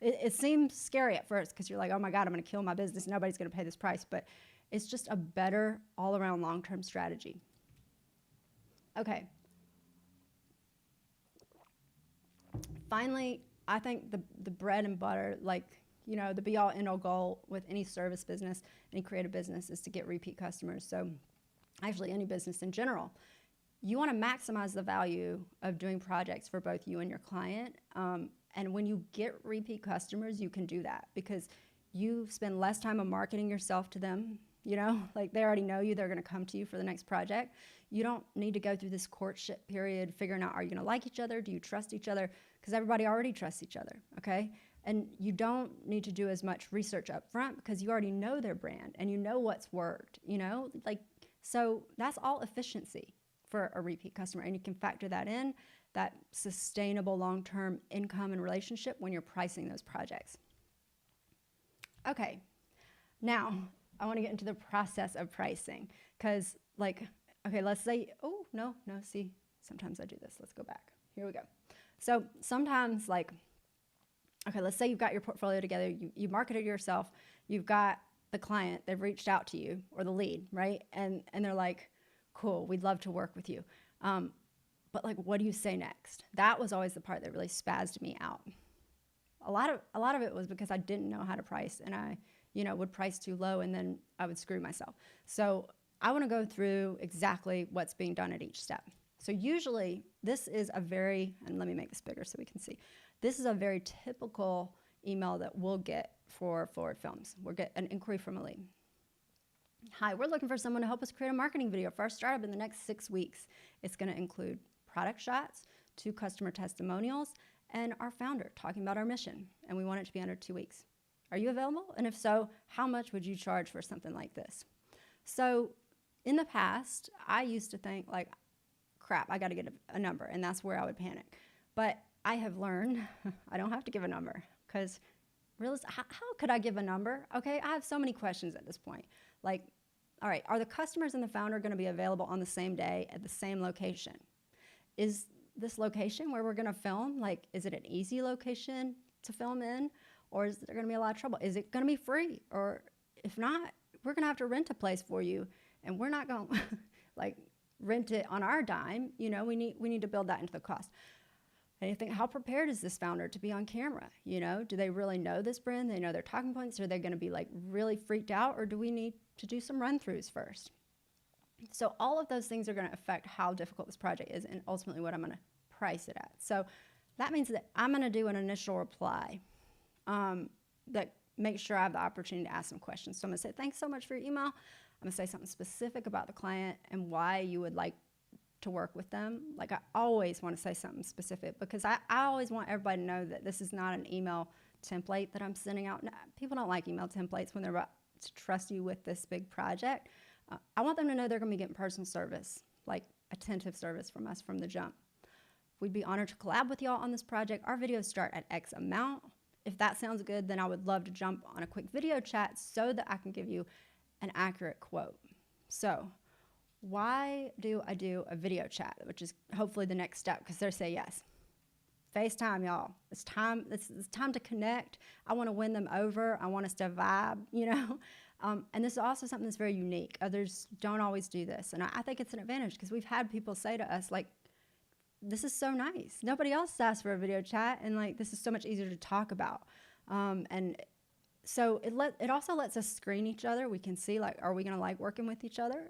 It seems scary at first because you're like, oh my God, I'm going to kill my business. Nobody's going to pay this price. But it's just a better all-around long-term strategy. Okay. Finally, I think the bread and butter, like, you know, the be-all, end-all goal with any service business, any creative business, is to get repeat customers. So actually any business in general. You want to maximize the value of doing projects for both you and your client. And when you get repeat customers, you can do that because you spend less time on marketing yourself to them. You know, like, they already know you. They're going to come to you for the next project. You don't need to go through this courtship period figuring out, are you going to like each other? Do you trust each other? Because everybody already trusts each other, okay? And you don't need to do as much research up front because you already know their brand and you know what's worked, you know? Like, so that's all efficiency for a repeat customer. And you can factor that in, that sustainable long-term income and relationship when you're pricing those projects. Okay, now I want to get into the process of pricing because, like, okay, let's say, oh, no, see, sometimes I do this. Let's go back. Here we go. So sometimes, like, okay, let's say you've got your portfolio together, you marketed yourself, you've got the client, they've reached out to you, or the lead, right? And they're like, cool, we'd love to work with you. But, like, what do you say next? That was always the part that really spazzed me out. A lot of it was because I didn't know how to price, and I, you know, would price too low and then I would screw myself. So I want to go through exactly what's being done at each step. So usually this is a very, and let me make this bigger so we can see. This is a very typical email that we'll get for Forward Films. We'll get an inquiry from a lead. Hi, we're looking for someone to help us create a marketing video for our startup in the next 6 weeks. It's going to include product shots, 2 customer testimonials, and our founder talking about our mission. And we want it to be under 2 weeks. Are you available? And if so, how much would you charge for something like this? So in the past, I used to think, like, crap, I got to get a number, and that's where I would panic. But I have learned I don't have to give a number because how could I give a number? Okay, I have so many questions at this point. Like, all right, are the customers and the founder going to be available on the same day at the same location? Is this location where we're going to film? Like, is it an easy location to film in, or is there going to be a lot of trouble? Is it going to be free? Or if not, we're going to have to rent a place for you, and we're not going to like rent it on our dime. You know, we need to build that into the cost. And you think, how prepared is this founder to be on camera? You know, do they really know this brand? They know their talking points? Are they going to be like really freaked out, or do we need to do some run-throughs first? So all of those things are going to affect how difficult this project is and ultimately what I'm going to price it at. So that means that I'm going to do an initial reply that makes sure I have the opportunity to ask some questions. So I'm going to say, thanks so much for your email. I'm going to say something specific about the client and why you would like to work with them. Like, I always want to say something specific, because I always want everybody to know that this is not an email template that I'm sending out. No, people don't like email templates when they're about to trust you with this big project. I want them to know they're going to be getting personal service, like attentive service from us from the jump. We'd be honored to collab with y'all on this project. Our videos start at X amount. If that sounds good, then I would love to jump on a quick video chat so that I can give you an accurate quote. So why do I do a video chat, which is hopefully the next step, because they say yes. FaceTime, y'all. It's time to connect. I want to win them over. I want us to vibe, you know. And this is also something that's very unique. Others don't always do this. And I think it's an advantage, because we've had people say to us, like, this is so nice. Nobody else asked for a video chat, and like, this is so much easier to talk about. And so it also lets us screen each other. We can see, like, are we going to like working with each other?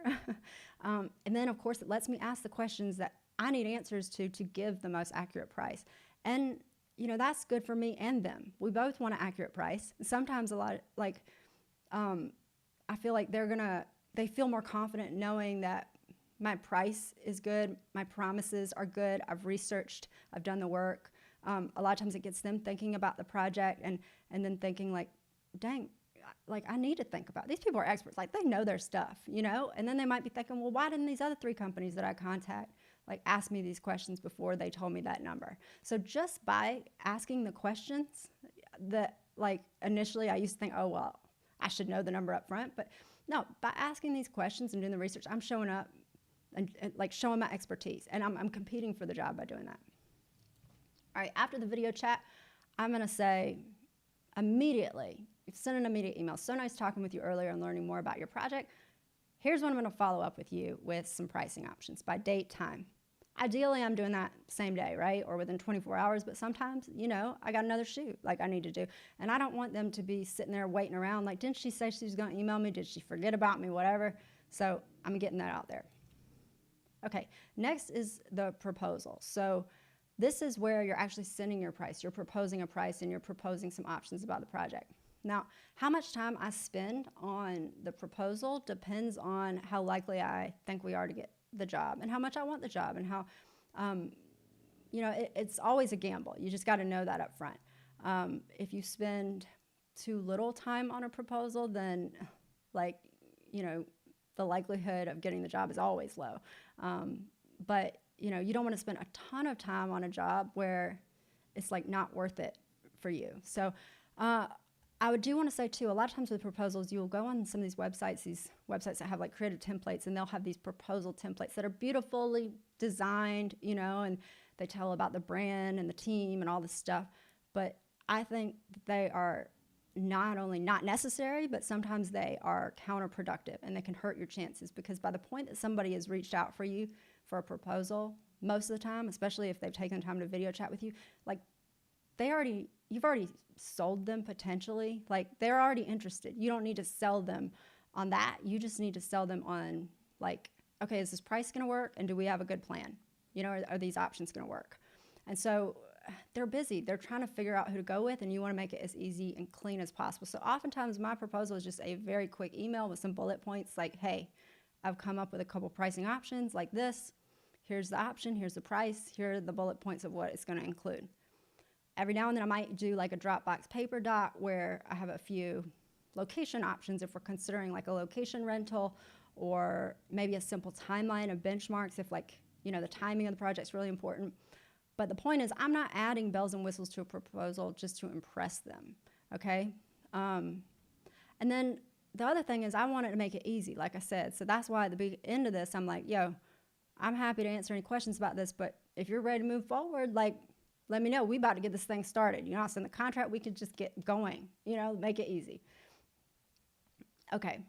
And then, of course, it lets me ask the questions that I need answers to give the most accurate price. And, you know, that's good for me and them. We both want an accurate price. Sometimes I feel like they feel more confident knowing that my price is good, my promises are good, I've researched, I've done the work. A lot of times it gets them thinking about the project and then thinking, like, dang, like, I need to think about, these people are experts, like, they know their stuff, you know? And then they might be thinking, well, why didn't these other 3 companies that I contact, like, ask me these questions before they told me that number? So just by asking the questions that, like, initially I used to think, oh, well, I should know the number up front. But no, by asking these questions and doing the research, I'm showing up and like showing my expertise. And I'm competing for the job by doing that. All right, after the video chat, I'm going to say immediately, send an immediate email. So nice talking with you earlier and learning more about your project. Here's when I'm going to follow up with you with some pricing options by date, time. Ideally, I'm doing that same day, right? Or within 24 hours, but sometimes, you know, I got another shoot like I need to do. And I don't want them to be sitting there waiting around like, didn't she say she was going to email me? Did she forget about me? Whatever. So I'm getting that out there. Okay, next is the proposal. So this is where you're actually sending your price. You're proposing a price and you're proposing some options about the project. Now, how much time I spend on the proposal depends on how likely I think we are to get the job and how much I want the job and how, you know, it's always a gamble. You just got to know that up front. If you spend too little time on a proposal, then, like, you know, the likelihood of getting the job is always low. But, you know, you don't want to spend a ton of time on a job where it's like not worth it for you. So I do want to say too, a lot of times with proposals, you'll go on some of these websites that have like creative templates, and they'll have these proposal templates that are beautifully designed, you know, and they tell about the brand and the team and all this stuff. But I think they are not only not necessary, but sometimes they are counterproductive, and they can hurt your chances, because by the point that somebody has reached out for you for a proposal, most of the time, especially if they've taken the time to video chat with you, like, you've already sold them potentially. Like, they're already interested. You don't need to sell them on that. You just need to sell them on, like, okay, is this price going to work? And do we have a good plan? You know, are these options going to work? And so they're busy. They're trying to figure out who to go with, and you want to make it as easy and clean as possible. So oftentimes my proposal is just a very quick email with some bullet points like, hey, I've come up with a couple pricing options like this. Here's the option. Here's the price. Here are the bullet points of what it's going to include. Every now and then I might do like a Dropbox paper doc where I have a few location options if we're considering like a location rental, or maybe a simple timeline of benchmarks if, like, you know, the timing of the project's really important. But the point is, I'm not adding bells and whistles to a proposal just to impress them, okay? And then the other thing is I wanted to make it easy, like I said. So that's why at the end of this, I'm like, yo, I'm happy to answer any questions about this, but if you're ready to move forward, like, let me know. We about to get this thing started. You know, I'll send the contract. We could just get going, you know, make it easy. Okay.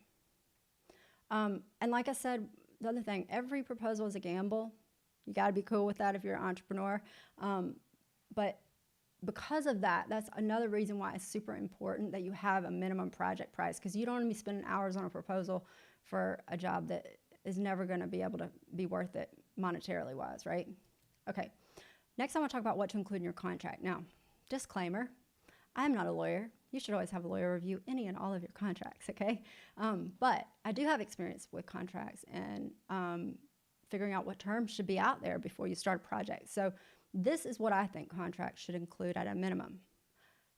And like I said, the other thing, every proposal is a gamble. You got to be cool with that if you're an entrepreneur. But because of that, that's another reason why it's super important that you have a minimum project price, because you don't want to be spending hours on a proposal for a job that is never going to be able to be worth it monetarily wise, right? Okay. Next, I want to talk about what to include in your contract. Now, disclaimer, I am not a lawyer. You should always have a lawyer review any and all of your contracts, okay? But I do have experience with contracts and figuring out what terms should be out there before you start a project. So this is what I think contracts should include at a minimum.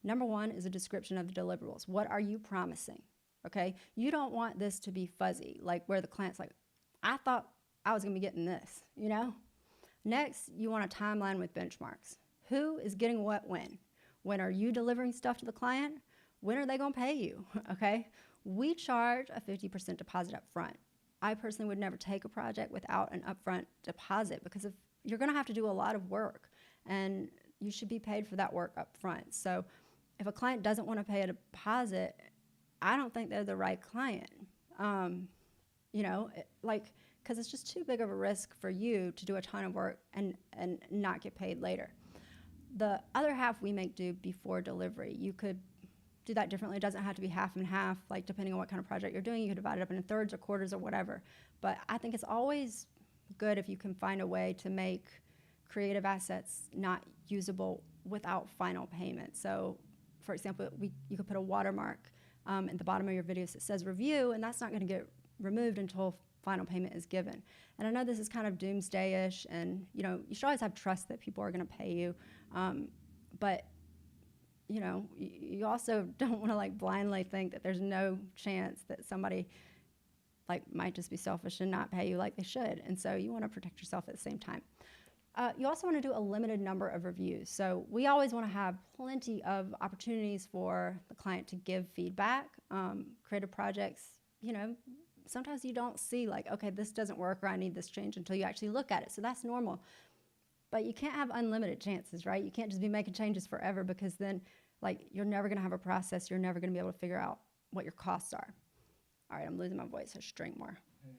Number one is a description of the deliverables. What are you promising, okay? You don't want this to be fuzzy, like where the client's like, I thought I was going to be getting this, you know? Next, you want a timeline with benchmarks. Who is getting what when? When are you delivering stuff to the client? When are they going to pay you, okay? We charge a 50% deposit up front. I personally would never take a project without an upfront deposit, because if you're going to have to do a lot of work and you should be paid for that work up front. So if a client doesn't want to pay a deposit, I don't think they're the right client. You know, because it's just too big of a risk for you to do a ton of work and not get paid later. The other half we make due before delivery. You could do that differently. It doesn't have to be half and half, like depending on what kind of project you're doing. You could divide it up into thirds or quarters or whatever. But I think it's always good if you can find a way to make creative assets not usable without final payment. So, for example, you could put a watermark at the bottom of your videos that says review, and that's not going to get removed until final payment is given. And I know this is kind of doomsday-ish, and you know, you should always have trust that people are going to pay you, but you know, you also don't want to like blindly think that there's no chance that somebody like might just be selfish and not pay you like they should. And so you want to protect yourself at the same time. You also want to do a limited number of reviews. So we always want to have plenty of opportunities for the client to give feedback. Creative projects, you know, sometimes you don't see like, okay, this doesn't work or I need this change until you actually look at it. So that's normal. But you can't have unlimited chances, right? You can't just be making changes forever, because then like you're never going to have a process. You're never going to be able to figure out what your costs are. All right, I'm losing my voice. I should drink more. Hey,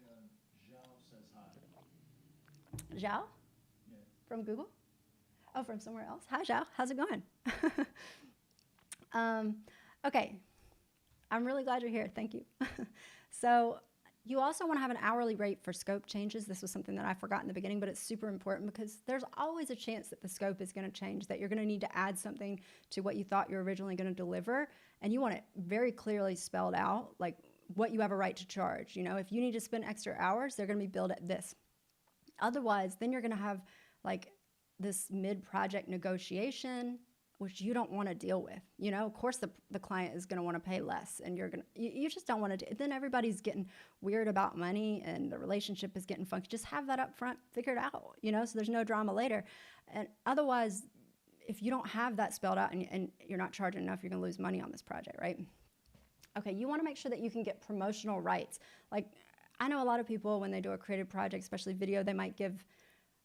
Zhao says hi. Zhao? Yeah. From Google? Oh, from somewhere else? Hi, Zhao. How's it going? Okay. I'm really glad you're here. Thank you. So you also want to have an hourly rate for scope changes. This was something that I forgot in the beginning, but it's super important because there's always a chance that the scope is going to change, that you're going to need to add something to what you thought you were originally going to deliver. And you want it very clearly spelled out, like what you have a right to charge. You know, if you need to spend extra hours, they're going to be billed at this. Otherwise, then you're going to have like this mid-project negotiation, which you don't want to deal with. You know, of course the client is going to want to pay less, and you just don't want to then everybody's getting weird about money and the relationship is getting funky. Just have that up front figured out, you know, so there's no drama later. And otherwise, if you don't have that spelled out and you're not charging enough, you're going to lose money on this project, right? Okay, you want to make sure that you can get promotional rights. Like, I know a lot of people, when they do a creative project, especially video, they might give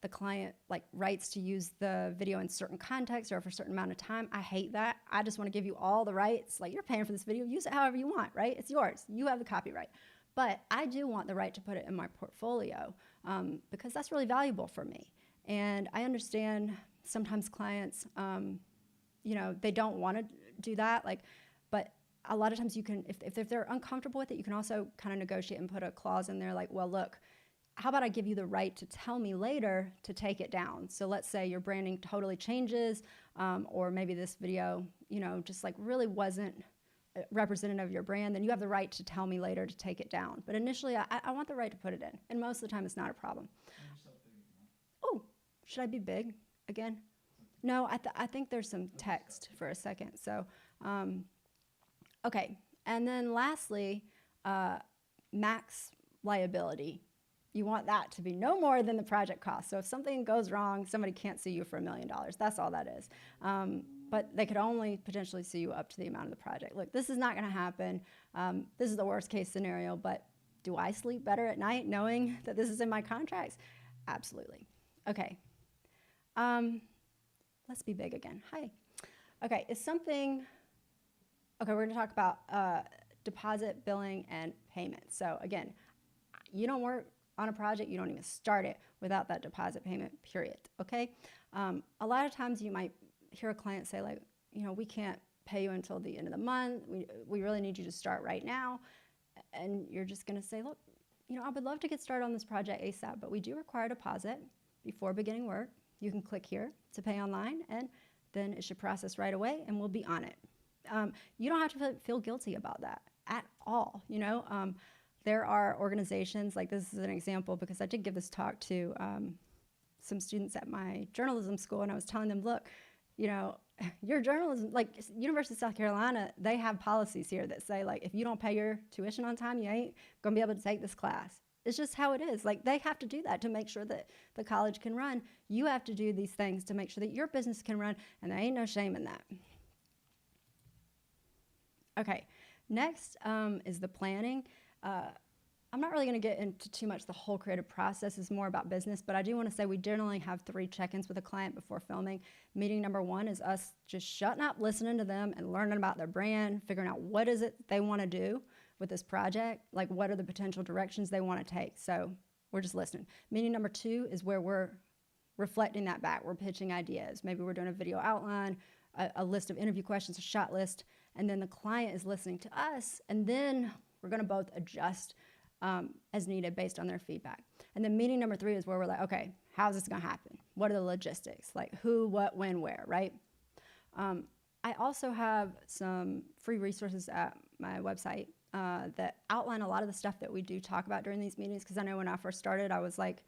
the client like rights to use the video in certain contexts or for a certain amount of time. I hate that. I just want to give you all the rights. Like, you're paying for this video, use it however you want, right? It's yours. You have the copyright. But I do want the right to put it in my portfolio because that's really valuable for me. And I understand sometimes clients, you know, they don't want to do that. Like, but a lot of times you can, if they're uncomfortable with it, you can also kind of negotiate and put a clause in there like, well, look, how about I give you the right to tell me later to take it down? So let's say your branding totally changes, or maybe this video, you know, just like really wasn't representative of your brand, then you have the right to tell me later to take it down. But initially, I want the right to put it in. And most of the time, it's not a problem. Oh, should I be big again? No, I think there's some text for a second. So, okay. And then lastly, max liability. You want that to be no more than the project cost. So if something goes wrong, somebody can't sue you for $1 million. That's all that is. But they could only potentially sue you up to the amount of the project. Look, this is not going to happen. This is the worst case scenario, but do I sleep better at night knowing that this is in my contracts? Absolutely. Okay. Let's be big again. Hi. Okay, we're going to talk about deposit, billing, and payment. So again, you don't work on a project, you don't even start it without that deposit payment, period, okay? A lot of times you might hear a client say like, we can't pay you until the end of the month. We really need you to start right now. And you're just going to say, look, I would love to get started on this project ASAP, but we do require a deposit before beginning work. You can click here to pay online, and then it should process right away, and we'll be on it. You don't have to feel guilty about that at all. There are organizations, like this is an example because I did give this talk to some students at my journalism school, and I was telling them, look, your journalism, like University of South Carolina, they have policies here that say like, if you don't pay your tuition on time, you ain't gonna be able to take this class. It's just how it is. Like they have to do that to make sure that the college can run. You have to do these things to make sure that your business can run, and there ain't no shame in that. Okay, next is the planning. I'm not really going to get into too much the whole creative process. Is more about business, but I do want to say we generally have 3 check-ins with a client before filming. Meeting number 1 is us just shutting up, listening to them, and learning about their brand, figuring out what is it they want to do with this project, like what are the potential directions they want to take. So we're just listening. Meeting number 2 is where we're reflecting that back. We're pitching ideas. Maybe we're doing a video outline, a list of interview questions, a shot list, and then the client is listening to us, and then we're going to both adjust as needed based on their feedback. And then meeting number 3 is where we're like, okay, how's this going to happen? What are the logistics? Like who, what, when, where, right? I also have some free resources at my website that outline a lot of the stuff that we do talk about during these meetings, because I know when I first started, I was like,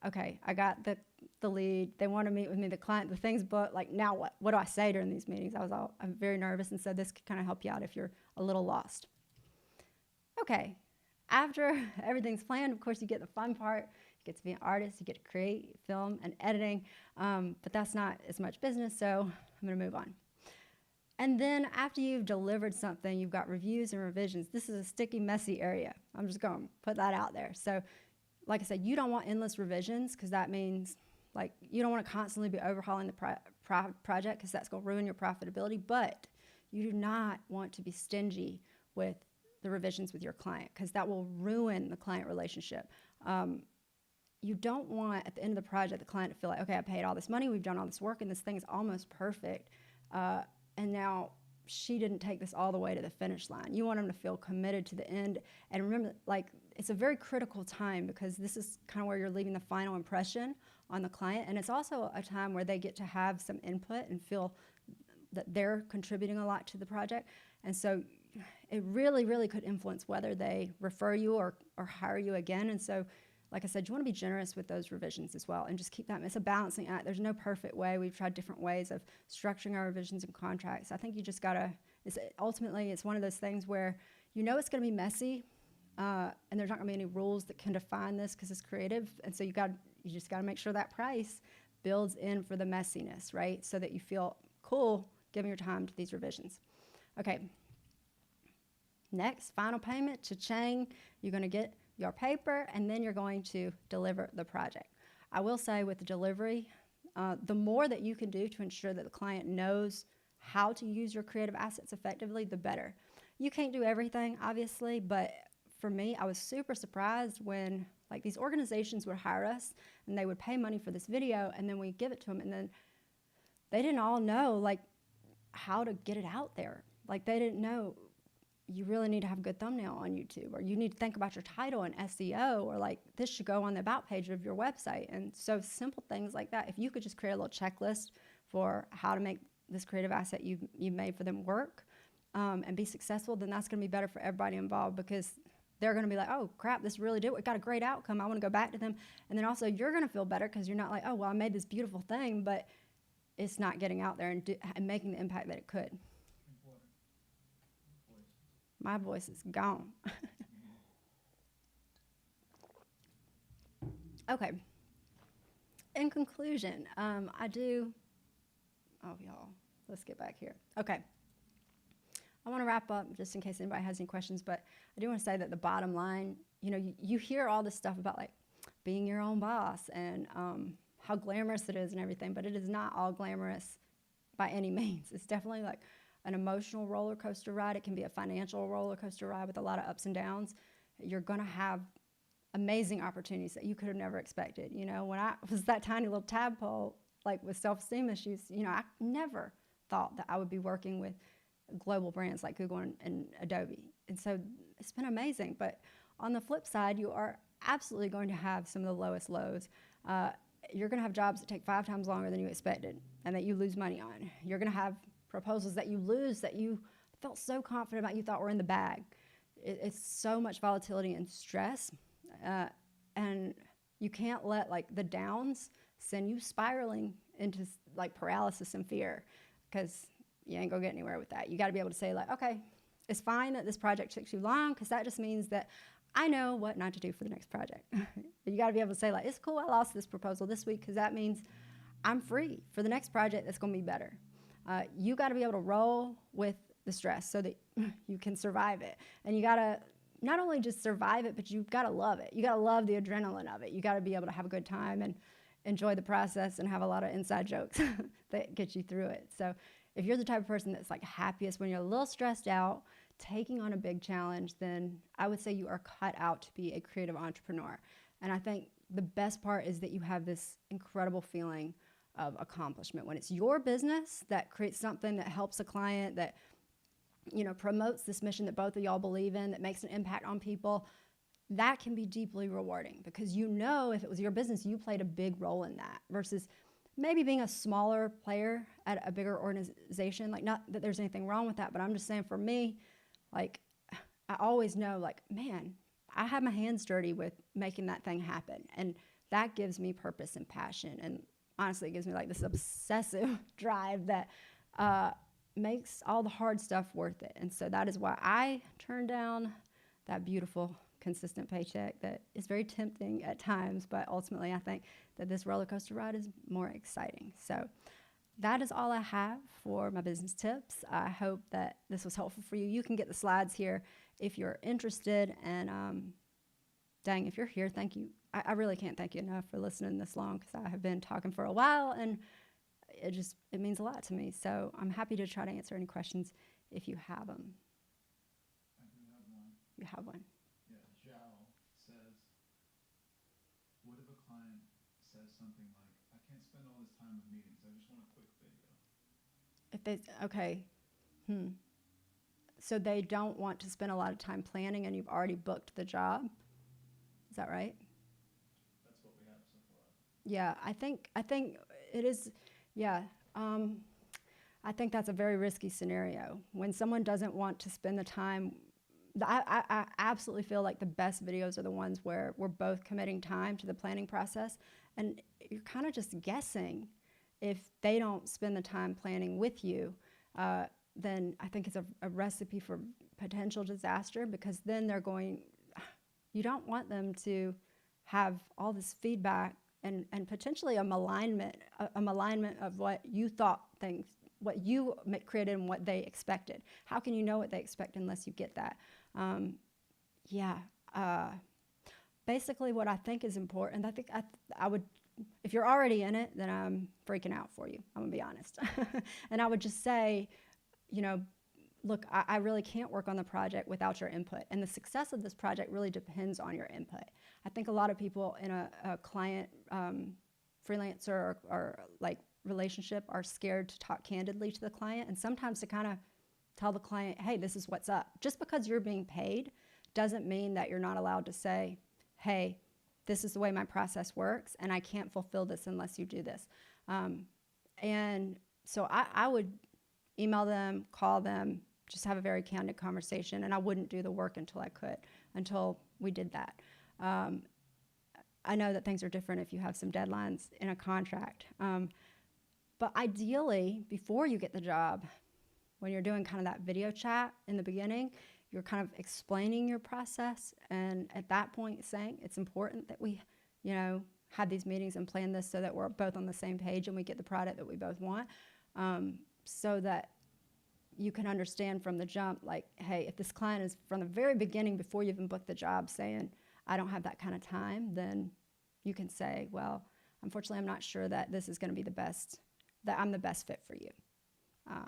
okay, I got the lead. They want to meet with me, the client, the thing's booked. Like, now what? What do I say during these meetings? I'm very nervous, and so this could kind of help you out if you're a little lost. Okay, after everything's planned, of course, you get the fun part. You get to be an artist. You get to create, film, and editing. But that's not as much business, so I'm going to move on. And then after you've delivered something, you've got reviews and revisions. This is a sticky, messy area. I'm just going to put that out there. So like I said, you don't want endless revisions, because that means like you don't want to constantly be overhauling the project, because that's going to ruin your profitability. But you do not want to be stingy with the revisions with your client, because that will ruin the client relationship. You don't want at the end of the project the client to feel like, okay, I paid all this money, we've done all this work, and this thing is almost perfect, and now she didn't take this all the way to the finish line. You want them to feel committed to the end. And remember, like, it's a very critical time, because this is kind of where you're leaving the final impression on the client. And it's also a time where they get to have some input and feel that they're contributing a lot to the project. And so it really, really could influence whether they refer you or hire you again. And so, like I said, you want to be generous with those revisions as well, and just keep that. It's a balancing act. There's no perfect way. We've tried different ways of structuring our revisions and contracts. I think you just gotta. Ultimately, it's one of those things where it's going to be messy, and there's not going to be any rules that can define this, because it's creative. And so you just got to make sure that price builds in for the messiness, right? So that you feel cool giving your time to these revisions. Okay. Next, final payment, cha-ching. You're going to get your paper, and then you're going to deliver the project. I will say with the delivery, the more that you can do to ensure that the client knows how to use your creative assets effectively, the better. You can't do everything, obviously, but for me, I was super surprised when like these organizations would hire us and they would pay money for this video, and then we give it to them, and then they didn't all know like how to get it out there. Like they didn't know you really need to have a good thumbnail on YouTube, or you need to think about your title and SEO, or like this should go on the about page of your website. And so simple things like that, if you could just create a little checklist for how to make this creative asset you've made for them work and be successful, then that's going to be better for everybody involved, because they're going to be like, oh crap, this really did, we got a great outcome, I want to go back to them. And then also you're going to feel better, because you're not like, oh well, I made this beautiful thing, but it's not getting out there and making the impact that it could. My voice is gone. Okay. In conclusion, oh y'all, let's get back here. Okay. I want to wrap up just in case anybody has any questions, but I do want to say that the bottom line, you hear all this stuff about like being your own boss and how glamorous it is and everything, but it is not all glamorous by any means. It's definitely like an emotional roller coaster ride. It can be a financial roller coaster ride with a lot of ups and downs. You're going to have amazing opportunities that you could have never expected. You know, when I was that tiny little tadpole, like with self-esteem issues, you know, I never thought that I would be working with global brands like Google and Adobe. And so it's been amazing. But on the flip side, you are absolutely going to have some of the lowest lows. You're going to have jobs that take 5 times longer than you expected and that you lose money on. You're going to have proposals that you lose that you felt so confident about you thought were in the bag. It's so much volatility and stress. And you can't let like the downs send you spiraling into like paralysis and fear, because you ain't gonna get anywhere with that. You got to be able to say like, okay, it's fine that this project took too long, because that just means that I know what not to do for the next project. You got to be able to say like, it's cool, I lost this proposal this week, because that means I'm free for the next project that's going to be better. You got to be able to roll with the stress so that you can survive it. And you got to not only just survive it, but you've got to love it. You got to love the adrenaline of it. You got to be able to have a good time and enjoy the process and have a lot of inside jokes that get you through it. So if you're the type of person that's like happiest when you're a little stressed out, taking on a big challenge, then I would say you are cut out to be a creative entrepreneur. And I think the best part is that you have this incredible feeling of accomplishment when it's your business that creates something that helps a client, that, you know, promotes this mission that both of y'all believe in, that makes an impact on people. That can be deeply rewarding, because you know if it was your business, you played a big role in that, versus maybe being a smaller player at a bigger organization. Like, not that there's anything wrong with that, but I'm just saying for me, like, I always know, like, man, I have my hands dirty with making that thing happen. And that gives me purpose and passion. And honestly, it gives me like this obsessive drive that makes all the hard stuff worth it. And so that is why I turn down that beautiful, consistent paycheck that is very tempting at times. But ultimately, I think that this roller coaster ride is more exciting. So that is all I have for my business tips. I hope that this was helpful for you. You can get the slides here if you're interested. And dang, if you're here, thank you. I really can't thank you enough for listening this long, because I have been talking for a while, and it means a lot to me. So I'm happy to try to answer any questions if you have them. I do have one. You have one. Yeah, Zhao says, what if a client says something like, I can't spend all this time with meetings, I just want a quick video? If they, okay. So they don't want to spend a lot of time planning, and you've already booked the job. Is that right? That's what we have so far. Yeah, I think it is. Yeah, I think that's a very risky scenario when someone doesn't want to spend the time. I absolutely feel like the best videos are the ones where we're both committing time to the planning process, and you're kind of just guessing. If they don't spend the time planning with you, then I think it's a recipe for potential disaster, because then you don't want them to have all this feedback and potentially a malignment of what you thought what you created and what they expected. How can you know what they expect unless you get that? Basically what I think is important, I think I would, if you're already in it, then I'm freaking out for you. I'm gonna be honest. And I would just say, you know, look, I really can't work on the project without your input. And the success of this project really depends on your input. I think a lot of people in a client freelancer or like relationship are scared to talk candidly to the client, and sometimes to kind of tell the client, hey, this is what's up. Just because you're being paid doesn't mean that you're not allowed to say, hey, this is the way my process works, and I can't fulfill this unless you do this. And so I would email them, call them, just have a very candid conversation, and I wouldn't do the work until we did that. I know that things are different if you have some deadlines in a contract. But ideally, before you get the job, when you're doing kind of that video chat in the beginning, you're kind of explaining your process, and at that point saying it's important that we, you know, have these meetings and plan this so that we're both on the same page and we get the product that we both want, so that you can understand from the jump, like, hey, if this client is from the very beginning, before you even book the job, saying, I don't have that kind of time, then you can say, well, unfortunately, I'm not sure that this is going to be the best, that I'm the best fit for you. I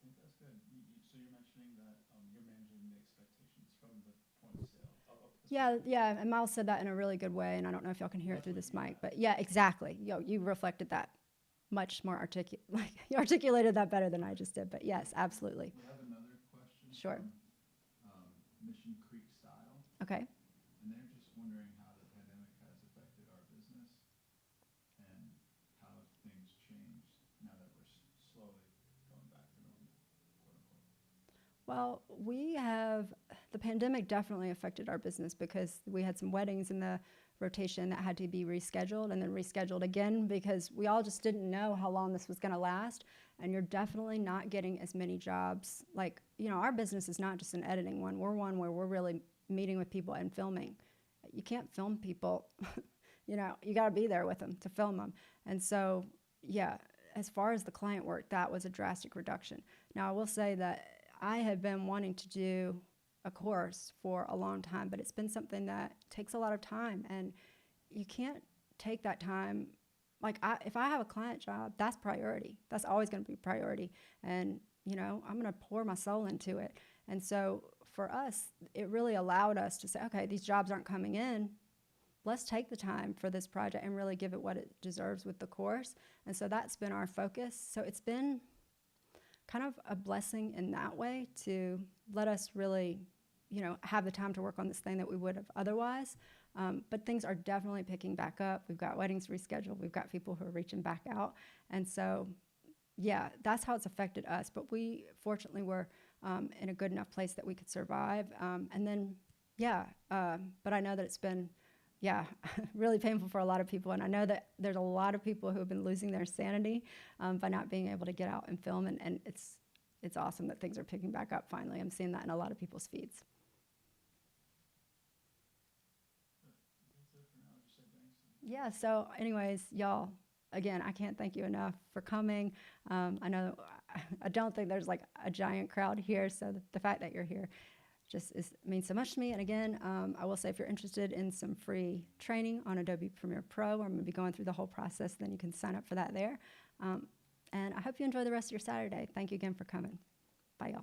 think that's good. So you're mentioning that you're managing the expectations from the point of sale up to the Yeah, and Miles said that in a really good way, and I don't know if y'all can hear it through this mic, but yeah, exactly. You reflected that much more like you articulated that better than I just did, but yes, absolutely. We have another question Sure. from Mission Creek Style, Okay. and they're just wondering how the pandemic has affected our business and how have things changed now that we're slowly going back to normal, quote unquote. Well, the pandemic definitely affected our business because we had some weddings in the rotation that had to be rescheduled and then rescheduled again because we all just didn't know how long this was going to last. And you're definitely not getting as many jobs. Like, our business is not just an editing one. We're one where we're really meeting with people and filming. You can't film people, you got to be there with them to film them. And so, yeah, as far as the client work, that was a drastic reduction. Now, I will say that I have been wanting to do a course for a long time, but it's been something that takes a lot of time, and you can't take that time. Like, if I have a client job, that's priority. That's always going to be priority, and I'm going to pour my soul into it. And so for us, it really allowed us to say, okay, these jobs aren't coming in. Let's take the time for this project and really give it what it deserves with the course. And so that's been our focus. So it's been kind of a blessing in that way to let us really, have the time to work on this thing that we would have otherwise. But things are definitely picking back up. We've got weddings rescheduled. We've got people who are reaching back out. And so, yeah, that's how it's affected us. But we fortunately were in a good enough place that we could survive. And then, but I know that it's been, really painful for a lot of people. And I know that there's a lot of people who have been losing their sanity by not being able to get out and film. And it's awesome that things are picking back up finally. I'm seeing that in a lot of people's feeds. Yeah, so anyways, y'all, again, I can't thank you enough for coming. I don't think there's like a giant crowd here, so the fact that you're here just means so much to me. And again, I will say if you're interested in some free training on Adobe Premiere Pro, I'm going to be going through the whole process, then you can sign up for that there. And I hope you enjoy the rest of your Saturday. Thank you again for coming. Bye, y'all.